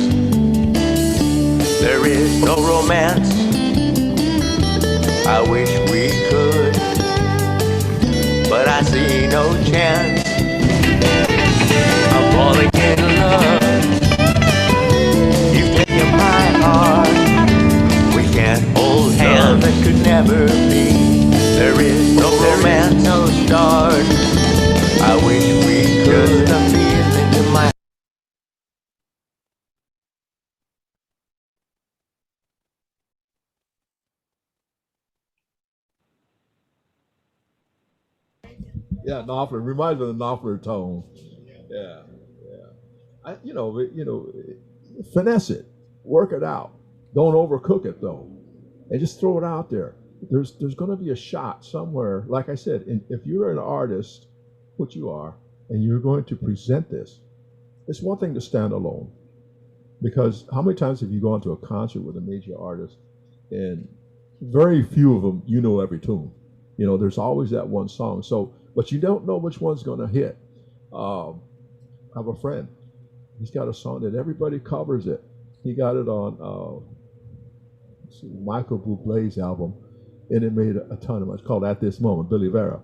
There is no romance. I wish we could, but I see no chance. I'm falling in love. You've taken my heart. We can't hold hands. That could never be. There is no romance, no start. I wish we could. Just a feeling in my Yeah, Knopfler reminds me of the Knopfler tone. Yeah, yeah. Finesse it, work it out. Don't overcook it though, and just throw it out there. There's going to be a shot somewhere. Like I said, if you're an artist, which you are, and you're going to present this, it's one thing to stand alone. Because how many times have you gone to a concert with a major artist, and very few of them you know every tune. There's always that one song. So, but you don't know which one's going to hit. I have a friend. He's got a song that everybody covers it. He got it on Michael Bublé's album, and it made a ton of money. It's called "At This Moment," Billy Vera,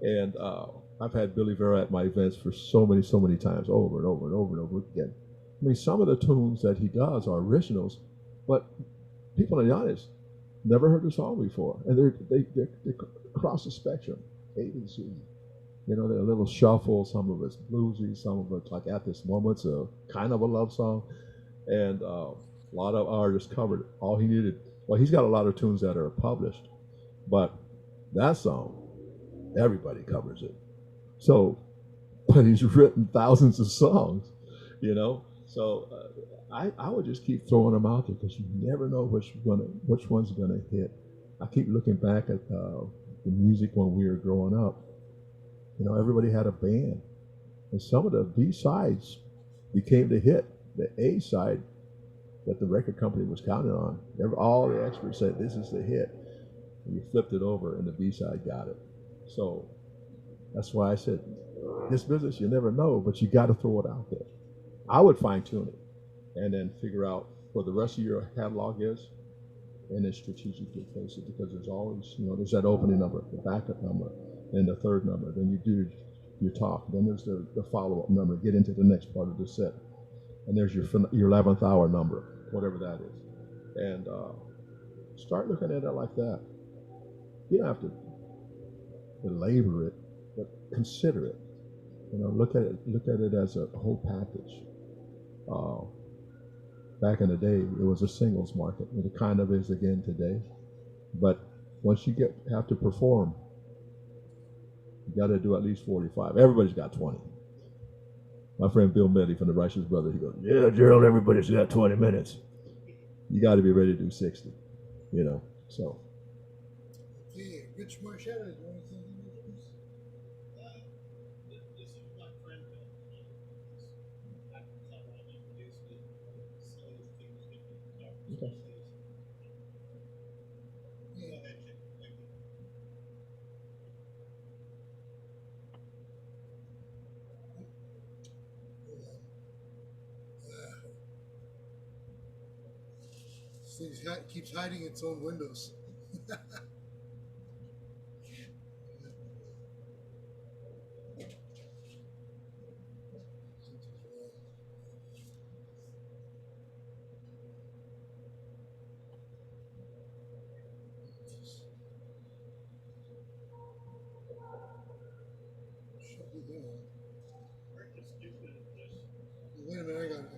and I've had Billy Vera at my events for so many times, over and over and over and over again. I mean, some of the tunes that he does are originals, but people in the audience never heard the song before, and they across the spectrum, A to Z. They're a little shuffle. Some of it's bluesy. Some of it's like "At This Moment," a kind of a love song, and a lot of artists covered it. All he needed. Well, he's got a lot of tunes that are published, but that song, everybody covers it. So, but he's written thousands of songs, So I would just keep throwing them out there because you never know which one's gonna hit. I keep looking back at the music when we were growing up. Everybody had a band, and some of the B sides became the hit. The A side that the record company was counting on. All the experts said this is the hit. And you flipped it over, and the B side got it. So that's why I said this business you never know, but you got to throw it out there. I would fine tune it, and then figure out what the rest of your catalog is, and then strategically place it, because there's always, there's that opening number, the backup number, and the third number. Then you do your talk. Then there's the follow-up number. Get into the next part of the set, and there's your 11th hour number, whatever that is, and start looking at it like that. You don't have to belabor it, but consider it. Look at it as a whole package. Back in the day, it was a singles market, and it kind of is again today. But once you have to perform, you got to do at least 45. Everybody's got 20. My friend Bill Medley from the Righteous Brothers, he goes, "Yeah, Gerald, everybody's got 20 minutes. You got to be ready to do 60." So. Okay, Rich Marchetta, do you want to say anything about this? This is my friend. Okay. This thing keeps hiding its own windows. Should be there. Wait a minute, I got it.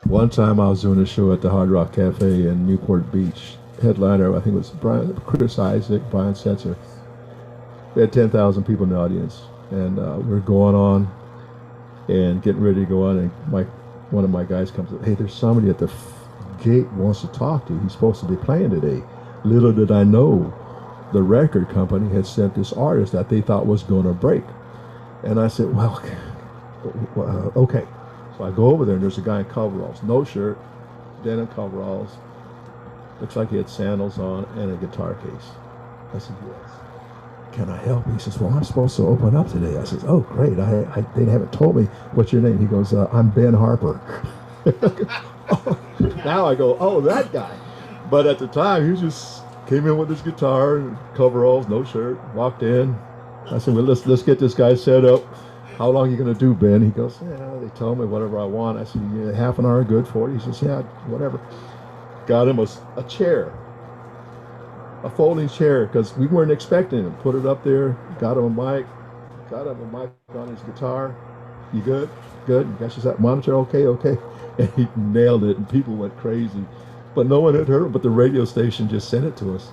One time I was doing a show at the Hard Rock Cafe in Newport Beach. Headliner, I think it was Chris Isaac, Brian Setzer. We had 10,000 people in the audience, and we're going on and getting ready to go on. And one of my guys comes up, hey, there's somebody at the gate wants to talk to you. He's supposed to be playing today. Little did I know, the record company had sent this artist that they thought was going to break. And I said, well, okay. So I go over there, and there's a guy in coveralls, no shirt, denim coveralls. Looks like he had sandals on and a guitar case. I said, yes. Can I help you? He says, well, I'm supposed to open up today. I says, oh, great. They haven't told me. What's your name? He goes, I'm Ben Harper. Now I go, oh, that guy. But at the time, he just came in with his guitar, coveralls, no shirt, walked in. I said, well, let's get this guy set up. How long are you going to do, Ben? He goes, yeah, they told me whatever I want. I said, yeah, half an hour good for it. He says, yeah, whatever. Got him a chair, a folding chair, because we weren't expecting him. Put it up there, got him a mic on his guitar. You good? Good. You got that monitor? Okay. And he nailed it, and people went crazy. But no one had heard him, but the radio station just sent it to us.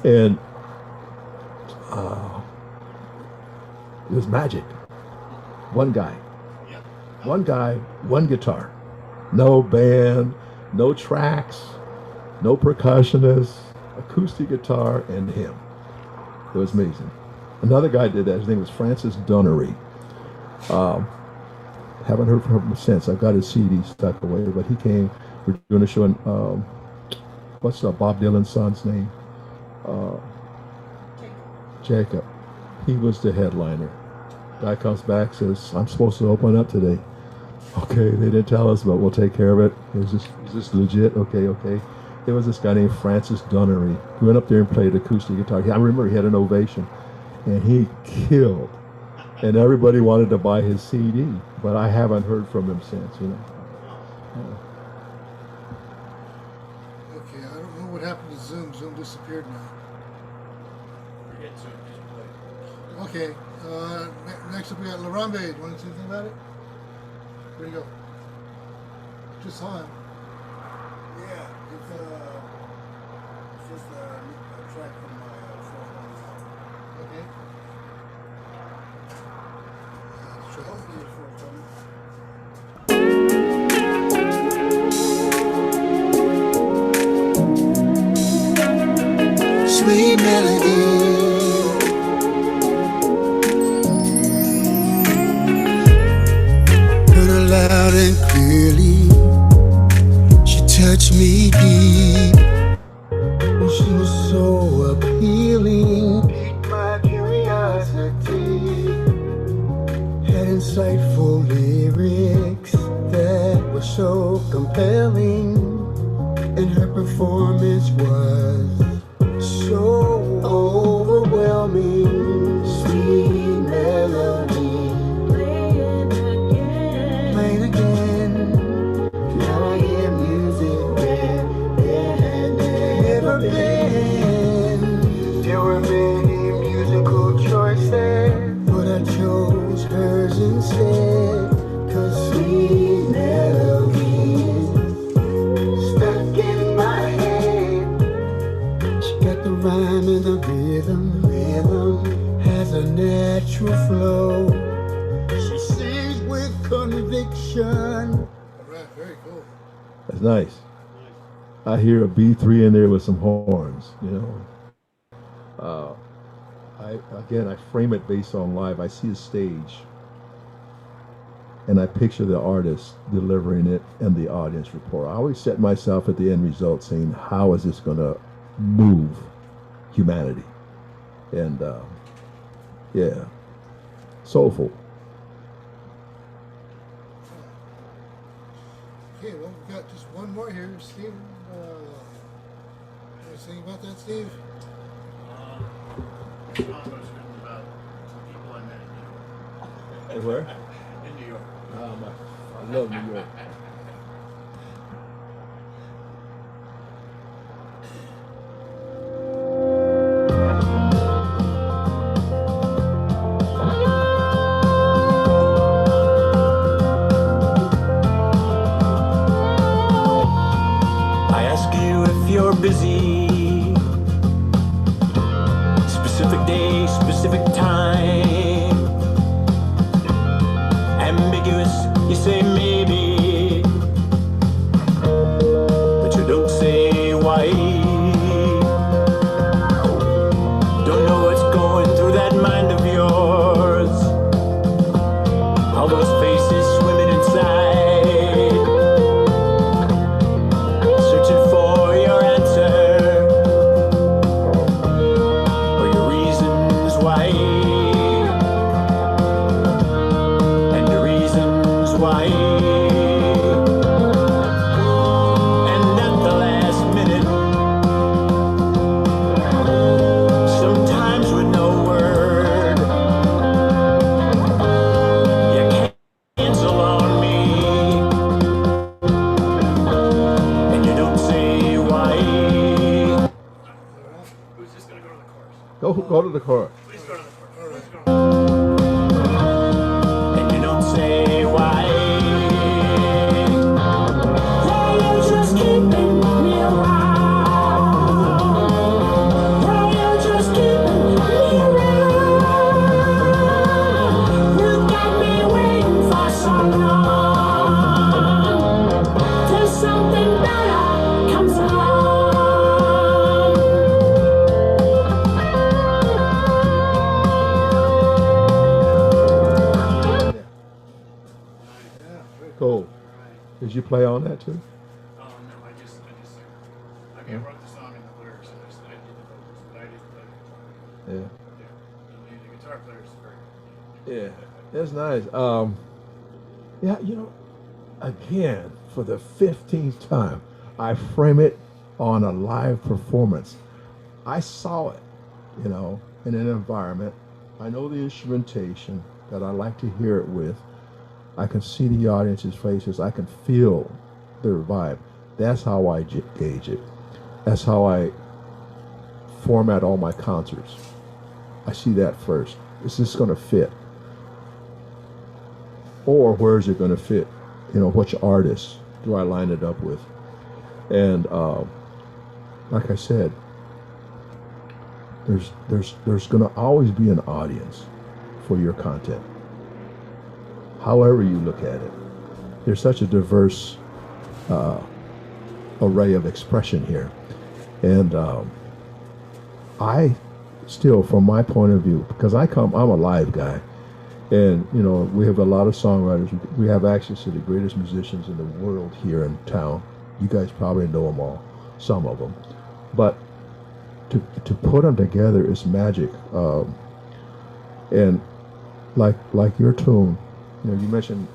And it was magic. One guy, one guitar. No band, no tracks, no percussionist, acoustic guitar, and him. It was amazing. Another guy did that. His name was Francis Dunnery. Haven't heard from him since. I've got his CD stuck away, but he came. We're doing a show in, what's Bob Dylan's son's name? Jacob. He was the headliner. Guy comes back, says, I'm supposed to open up today. Okay, they didn't tell us, but we'll take care of it. Is this legit? Okay. There was this guy named Francis Dunnery. He went up there and played acoustic guitar. I remember he had an ovation, and he killed. And everybody wanted to buy his CD, but I haven't heard from him since, Okay, I don't know what happened to Zoom. Zoom disappeared now. Forget Zoom, just play. Okay, next up we got Larambe. Do you want to say anything about it? Where'd he go? Just saw him. Yeah, it's just a track from my fourth album. Okay. Let's try Hopefully it's forthcoming. Sweet melody, heard her loud and clearly. She touched me deep, and she was so appealing. Piqued my curiosity. Had insightful lyrics that were so compelling, and her performance was so overwhelming. Sweet melody, playing again. Now I hear music where there had never been. There were many musical choices, but I chose hers instead. 'Cause sweet melodies stuck in my head. She got the rhyme and the rhythm has a natural flow. She sings with conviction. All right, very cool. That's nice. I hear a B3 in there with some horns, I frame it based on live. I see a stage, and I picture the artist delivering it and the audience rapport. I always set myself at the end result saying, how is this going to move humanity? And soulful. Okay, well, we've got just one more here. Steve, anything about that, Steve? It's written about people I met in New York. Where? In New York. I love New York. perhaps, you say maybe, but you don't say why. Don't know what's going through that mind of yours. All those faces swimming inside, searching for your answer or your reasons why. And the reasons why. And at the last minute, sometimes with no word, you cancel on me, and you don't say why. Who's just gonna go to the chorus? Go to the chorus. Please go to the chorus. All right. Please go to the chorus. And you don't say why. Why you just keeping me around? Why you just keeping me around? You got me waiting for so long till something better comes along. Cool. Did you play on that too? Oh no, I just sing. I mean, I wrote the song and the lyrics, and I did the vocals, but I didn't play the guitar. Yeah. Yeah, the guitar player is very. Yeah. That's nice. Yeah, you know, again, for the 15th time, I frame it on a live performance. I saw it, you know, in an environment. I know the instrumentation that I like to hear it with. I can see the audience's faces. I can feel their vibe. That's how I gauge it. That's how I format all my concerts. I see that first. Is this going to fit? Or where is it going to fit? You know, which artists do I line it up with? And like I said, there's going to always be an audience for your content. However you look at it, there's such a diverse array of expression here. And I still, from my point of view, because I'm a live guy, and you know, we have a lot of songwriters. We have access to the greatest musicians in the world here in town. You guys probably know them all, some of them. But to put them together is magic. And like your tune, you know, you mentioned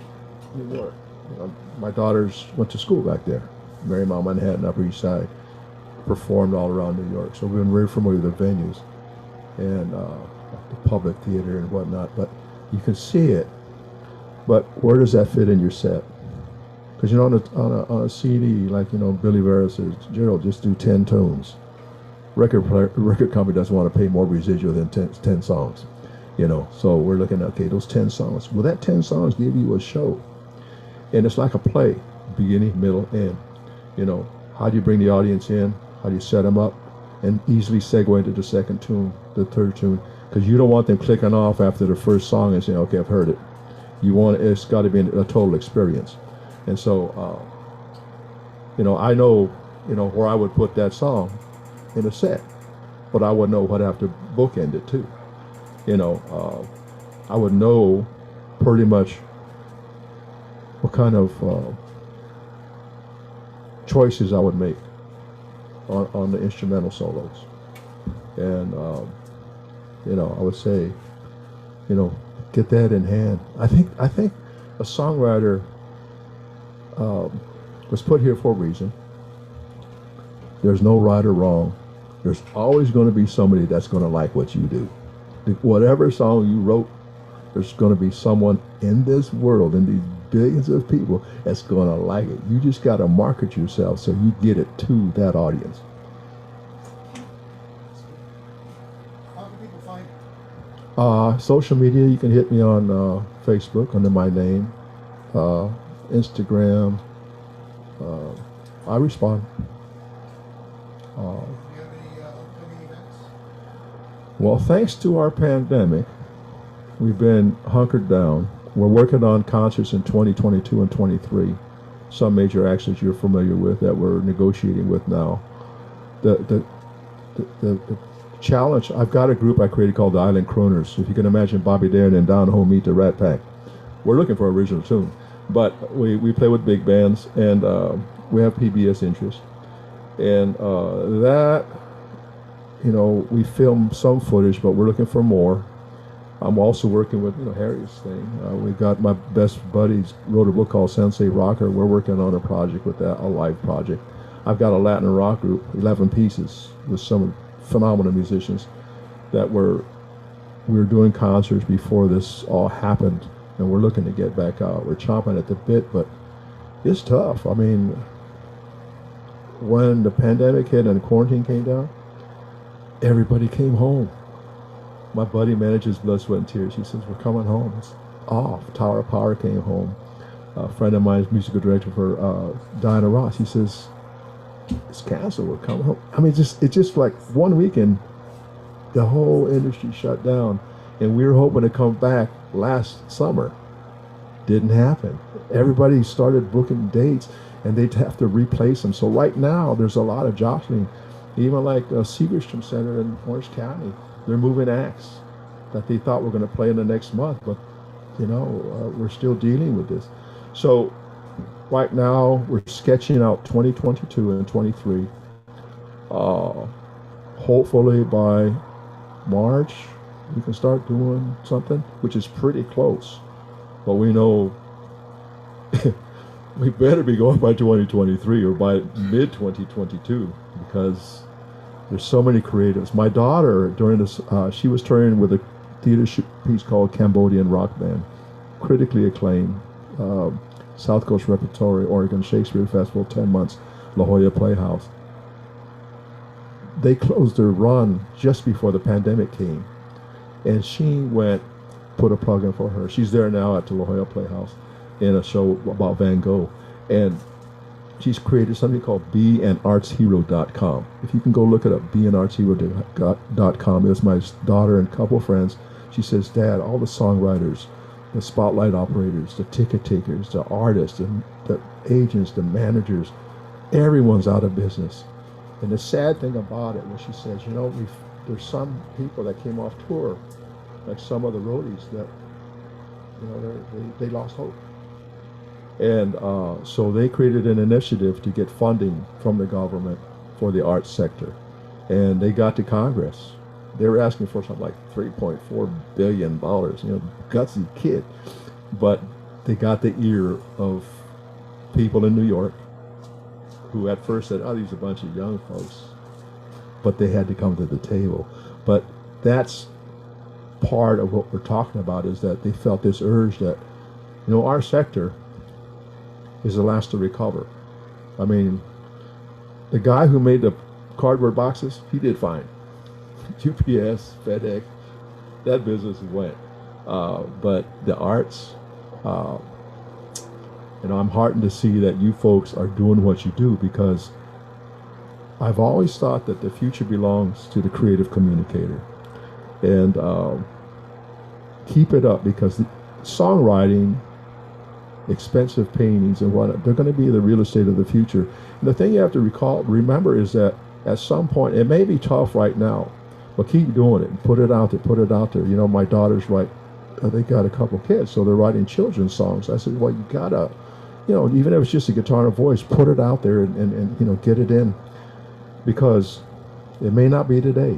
New York. You know, my daughters went to school back there, Marymount, Manhattan, Upper East Side, performed all around New York. So we've been very familiar with the venues and like the public theater and whatnot. But you can see it. But where does that fit in your set? Because you know, on a CD, like, you know, Billy Vera says, Gerald, just do 10 tunes. Record company doesn't want to pay more residual than 10 songs. You know, so we're looking at, okay, those 10 songs. Will that 10 songs give you a show? And it's like a play, beginning, middle, end. You know, how do you bring the audience in? How do you set them up? And easily segue into the second tune, the third tune. Because you don't want them clicking off after the first song and saying, okay, I've heard it. It's got to be a total experience. And so, you know, I know, you know, where I would put that song in a set. But I would know what I have to bookend it too. You know, I would know pretty much what kind of choices I would make on the instrumental solos. And, you know, I would say, you know, get that in hand. I think a songwriter was put here for a reason. There's no right or wrong. There's always going to be somebody that's going to like what you do. Whatever song you wrote, there's going to be someone in this world, in these billions of people, that's going to like it. You just got to market yourself so you get it to that audience. How can people find you? Social media, you can hit me on Facebook under my name, Instagram. I respond. Do you have any upcoming events? Well, thanks to our pandemic, we've been hunkered down. we're working on concerts in 2022 and 23. Some major acts that you're familiar with that we're negotiating with now. The challenge, I've got a group I created called the Island Crooners. If you can imagine Bobby Darin and Down Home Meet the Rat Pack. We're looking for original tune. But we play with big bands, and we have PBS interest. And that, we film some footage, but we're looking for more. I'm also working with, Harry's thing. We got my best buddies wrote a book called Sensei Rocker. We're working on a project with that, a live project. I've got a Latin rock group, 11 pieces, with some phenomenal musicians that we were doing concerts before this all happened, and we're looking to get back out. We're chomping at the bit, but it's tough. I mean, when the pandemic hit and quarantine came down, everybody came home. My buddy manages Blood, Sweat, and Tears. He says, we're coming home. It's off. Tower of Power came home. A friend of mine, musical director for Diana Ross, he says, it's canceled. We're coming home. I mean, it's just like one weekend, the whole industry shut down. And we were hoping to come back last summer. Didn't happen. Everybody started booking dates, and they'd have to replace them. So right now, there's a lot of jostling. Even like Segerstrom Center in Orange County, they're moving acts that they thought were going to play in the next month, but we're still dealing with this. So right now we're sketching out 2022 and 23. Hopefully by March we can start doing something, which is pretty close. But we know we better be going by 2023 or by mid 2022 because there's so many creatives. My daughter, during this, she was touring with a theater piece called Cambodian Rock Band, critically acclaimed, South Coast Repertory, Oregon Shakespeare Festival, 10 months, La Jolla Playhouse. They closed their run just before the pandemic came, and she put a plug in for her. She's there now at the La Jolla Playhouse in a show about Van Gogh, and she's created something called beanartshero.com. If you can go look it up, beanartshero.com. It was my daughter and a couple friends. She says, Dad, all the songwriters, the spotlight operators, the ticket takers, the artists, the agents, the managers, everyone's out of business. And the sad thing about it was she says, there's some people that came off tour, like some of the roadies that, they lost hope. And so they created an initiative to get funding from the government for the arts sector. And they got to Congress. They were asking for something like $3.4 billion, gutsy kid. But they got the ear of people in New York who at first said, these are a bunch of young folks. But they had to come to the table. But that's part of what we're talking about, is that they felt this urge that, our sector is the last to recover. I mean, the guy who made the cardboard boxes, he did fine. UPS, FedEx, that business went. But the arts, I'm heartened to see that you folks are doing what you do, because I've always thought that the future belongs to the creative communicator. And keep it up, because the songwriting, expensive paintings and whatnot, they're going to be the real estate of the future. And the thing you have to remember is that at some point, it may be tough right now, but keep doing it. Put it out there. My daughters write, they got a couple kids, so they're writing children's songs. I said, well, you gotta, even if it's just a guitar and a voice, put it out there and get it in, because it may not be today,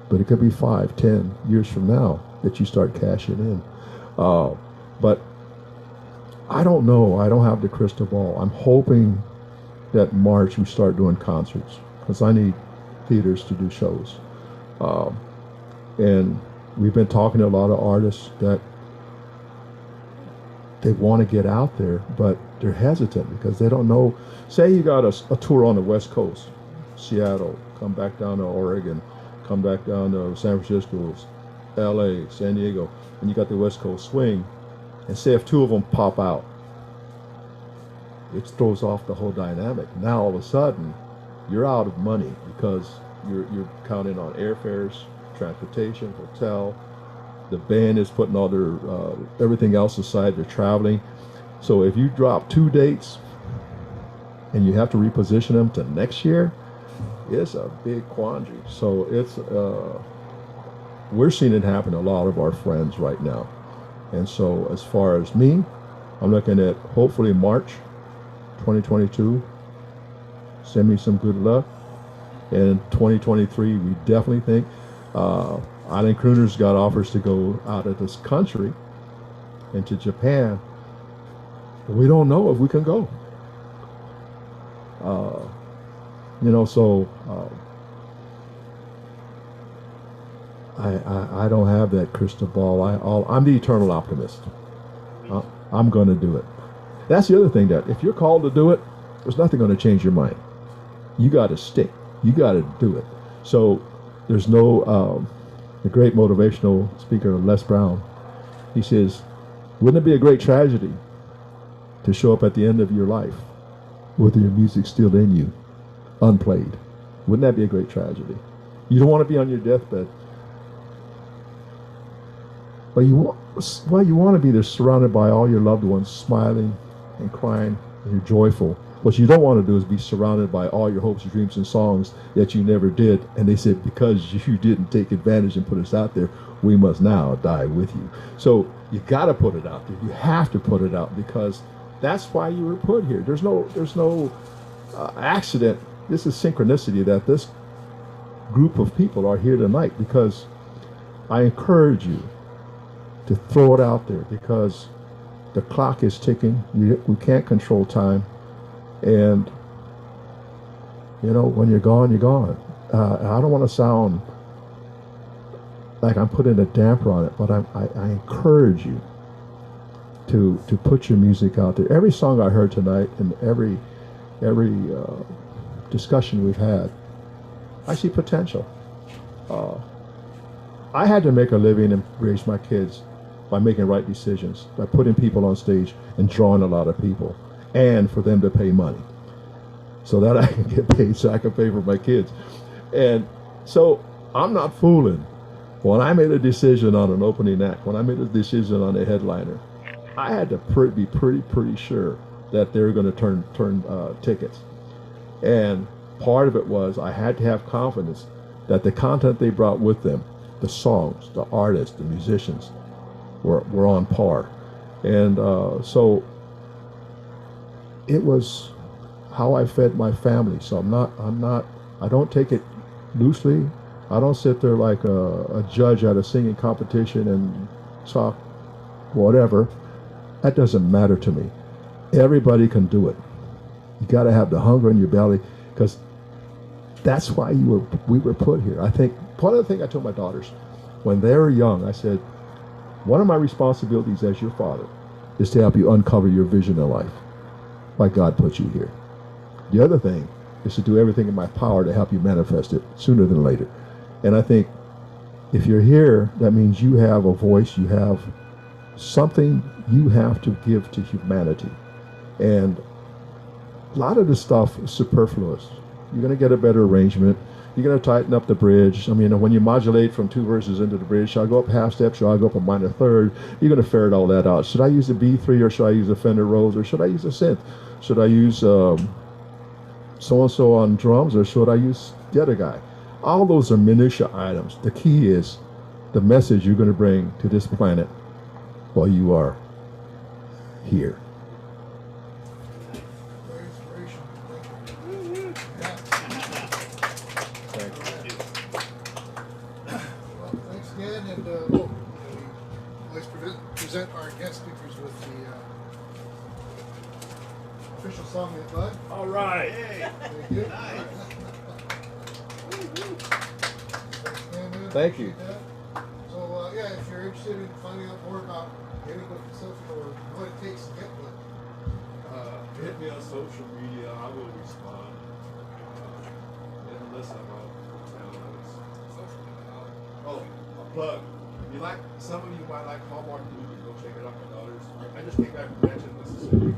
but it could be 5-10 years from now that you start cashing in. But I don't know. I don't have the crystal ball. I'm hoping that March we start doing concerts, because I need theaters to do shows. And we've been talking to a lot of artists that they want to get out there, but they're hesitant because they don't know. Say you got a tour on the West Coast, Seattle, come back down to Oregon, come back down to San Francisco, LA, San Diego, and you got the West Coast swing. And say if two of them pop out, it throws off the whole dynamic. Now all of a sudden, you're out of money because you're counting on airfares, transportation, hotel. The band is putting all their everything else aside. They're traveling. So if you drop 2 dates and you have to reposition them to next year, it's a big quandary. So it's we're seeing it happen to a lot of our friends right now. And so as far as me, I'm looking at hopefully March 2022. Send me some good luck. And 2023, we definitely think Island Crooners got offers to go out of this country into Japan. We don't know if we can go. So I don't have that crystal ball. I'm the eternal optimist. I'm going to do it. That's the other thing, that if you're called to do it, there's nothing going to change your mind. You got to stick. You got to do it. So there's no, the great motivational speaker, Les Brown, he says, wouldn't it be a great tragedy to show up at the end of your life with your music still in you, unplayed? Wouldn't that be a great tragedy? You don't want to be on your deathbed. But you want to be there surrounded by all your loved ones, smiling and crying, and you're joyful. What you don't want to do is be surrounded by all your hopes, dreams, and songs that you never did. And they said, because you didn't take advantage and put us out there, we must now die with you. So you got to put it out there. You have to put it out, because that's why you were put here. There's no accident. This is synchronicity that this group of people are here tonight, because I encourage you to throw it out there, because the clock is ticking. We can't control time. And, when you're gone, you're gone. I don't want to sound like I'm putting a damper on it, but I encourage you to put your music out there. Every song I heard tonight and every discussion we've had, I see potential. I had to make a living and raise my kids by making right decisions, by putting people on stage and drawing a lot of people, and for them to pay money so that I can get paid so I can pay for my kids. And so I'm not fooling. When I made a decision on an opening act, when I made a decision on a headliner, I had to be pretty sure that they were going to turn tickets. And part of it was I had to have confidence that the content they brought with them, the songs, the artists, the musicians, were on par. And so it was how I fed my family. So I don't take it loosely. I don't sit there like a judge at a singing competition and talk whatever. That doesn't matter to me. Everybody can do it. You got to have the hunger in your belly, because that's why we were put here. I think part of the thing I told my daughters when they were young, I said, one of my responsibilities as your father is to help you uncover your vision in life, why God put you here. The other thing is to do everything in my power to help you manifest it sooner than later. And I think if you're here, that means you have a voice, you have something you have to give to humanity. And a lot of this stuff is superfluous. You're going to get a better arrangement. You're going to tighten up the bridge. I mean, when you modulate from 2 verses into the bridge, should I go up half step? Should I go up a minor third? You're going to ferret all that out. Should I use a B3, or should I use a Fender Rhodes, or should I use a synth? Should I use so-and-so on drums, or should I use the other guy? All those are minutia items. The key is the message you're going to bring to this planet while you are here. Very inspirational. Thank you. Well, thanks again, and we always present our guest speakers with the official SongNet bud. All right. Thank you. Thank you. So if you're interested in finding out more about getting with the social, or what it takes to get with, Hit me on social media. I will respond. Unless I'm out of town. Oh, a plug. You like, some of you might like Hallmark movies. Go check it out, my daughters. I just came back from Natchez, Mississippi.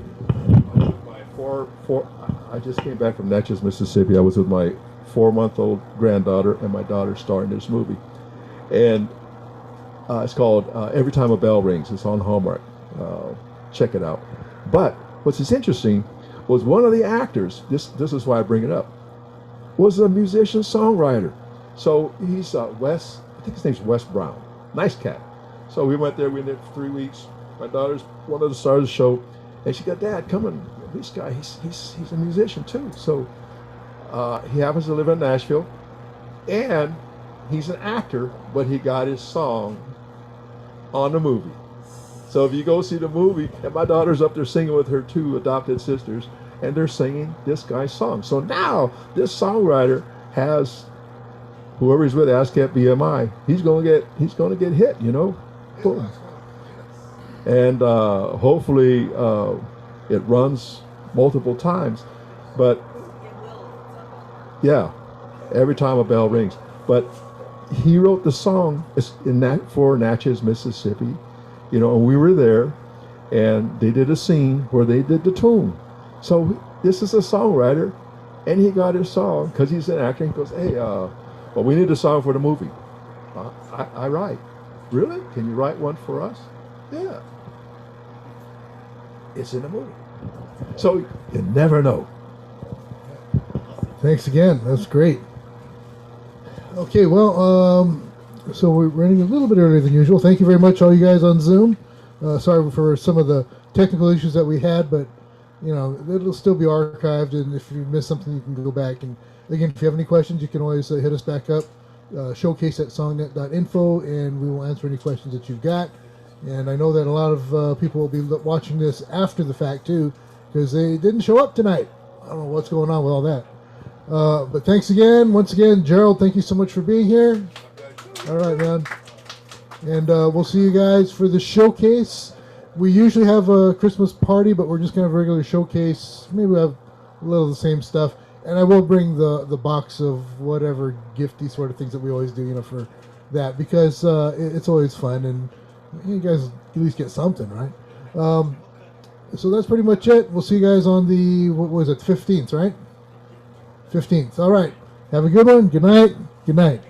I just came back from Natchez, Mississippi. I was with my 4-month-old granddaughter and my daughter starring this movie. And It's called Every Time a Bell Rings. It's on Hallmark. Check it out. But what's interesting was one of the actors, this is why I bring it up, was a musician songwriter. So he's Wes, I think his name's Wes Brown. Nice cat. So we went there for 3 weeks. My daughter's one of the stars of the show, and she got, Dad, come on, this guy, he's a musician too. So he happens to live in Nashville, and he's an actor, but he got his song on the movie. So if you go see the movie, and my daughter's up there singing with her 2 adopted sisters, and they're singing this guy's song. So now this songwriter has whoever he's with, ASCAP BMI. He's gonna get hit, you know. Boom. And hopefully it runs multiple times. But yeah, every time a bell rings. But he wrote the song for Natchez, Mississippi, you know, and we were there, and they did a scene where they did the tune. So this is a songwriter, and he got his song because he's an actor. He goes, hey, well, we need a song for the movie. I write. Really? Can you write one for us? Yeah. It's in the movie. So you never know. Thanks again. That's great. Okay, well, so we're running a little bit earlier than usual. Thank you very much, all you guys on Zoom. Sorry for some of the technical issues that we had, but you know, it'll still be archived, and if you miss something, you can go back. And again, if you have any questions, you can always hit us back up, showcase@songnet.info, and we will answer any questions that you've got. And I know that a lot of people will be watching this after the fact too, because they didn't show up tonight. I don't know what's going on with all that. But thanks again. Once again, Gerald, thank you so much for being here. All right, man. And we'll see you guys for the showcase. We usually have a Christmas party, but we're just going to have a regular showcase. Maybe we'll have a little of the same stuff. And I will bring the box of whatever gifty sort of things that we always do, you know, for that, because it's always fun, and you guys at least get something, right? So that's pretty much it. We'll see you guys on the, what was it, 15th, right? 15th. All right. Have a good one. Good night. Good night.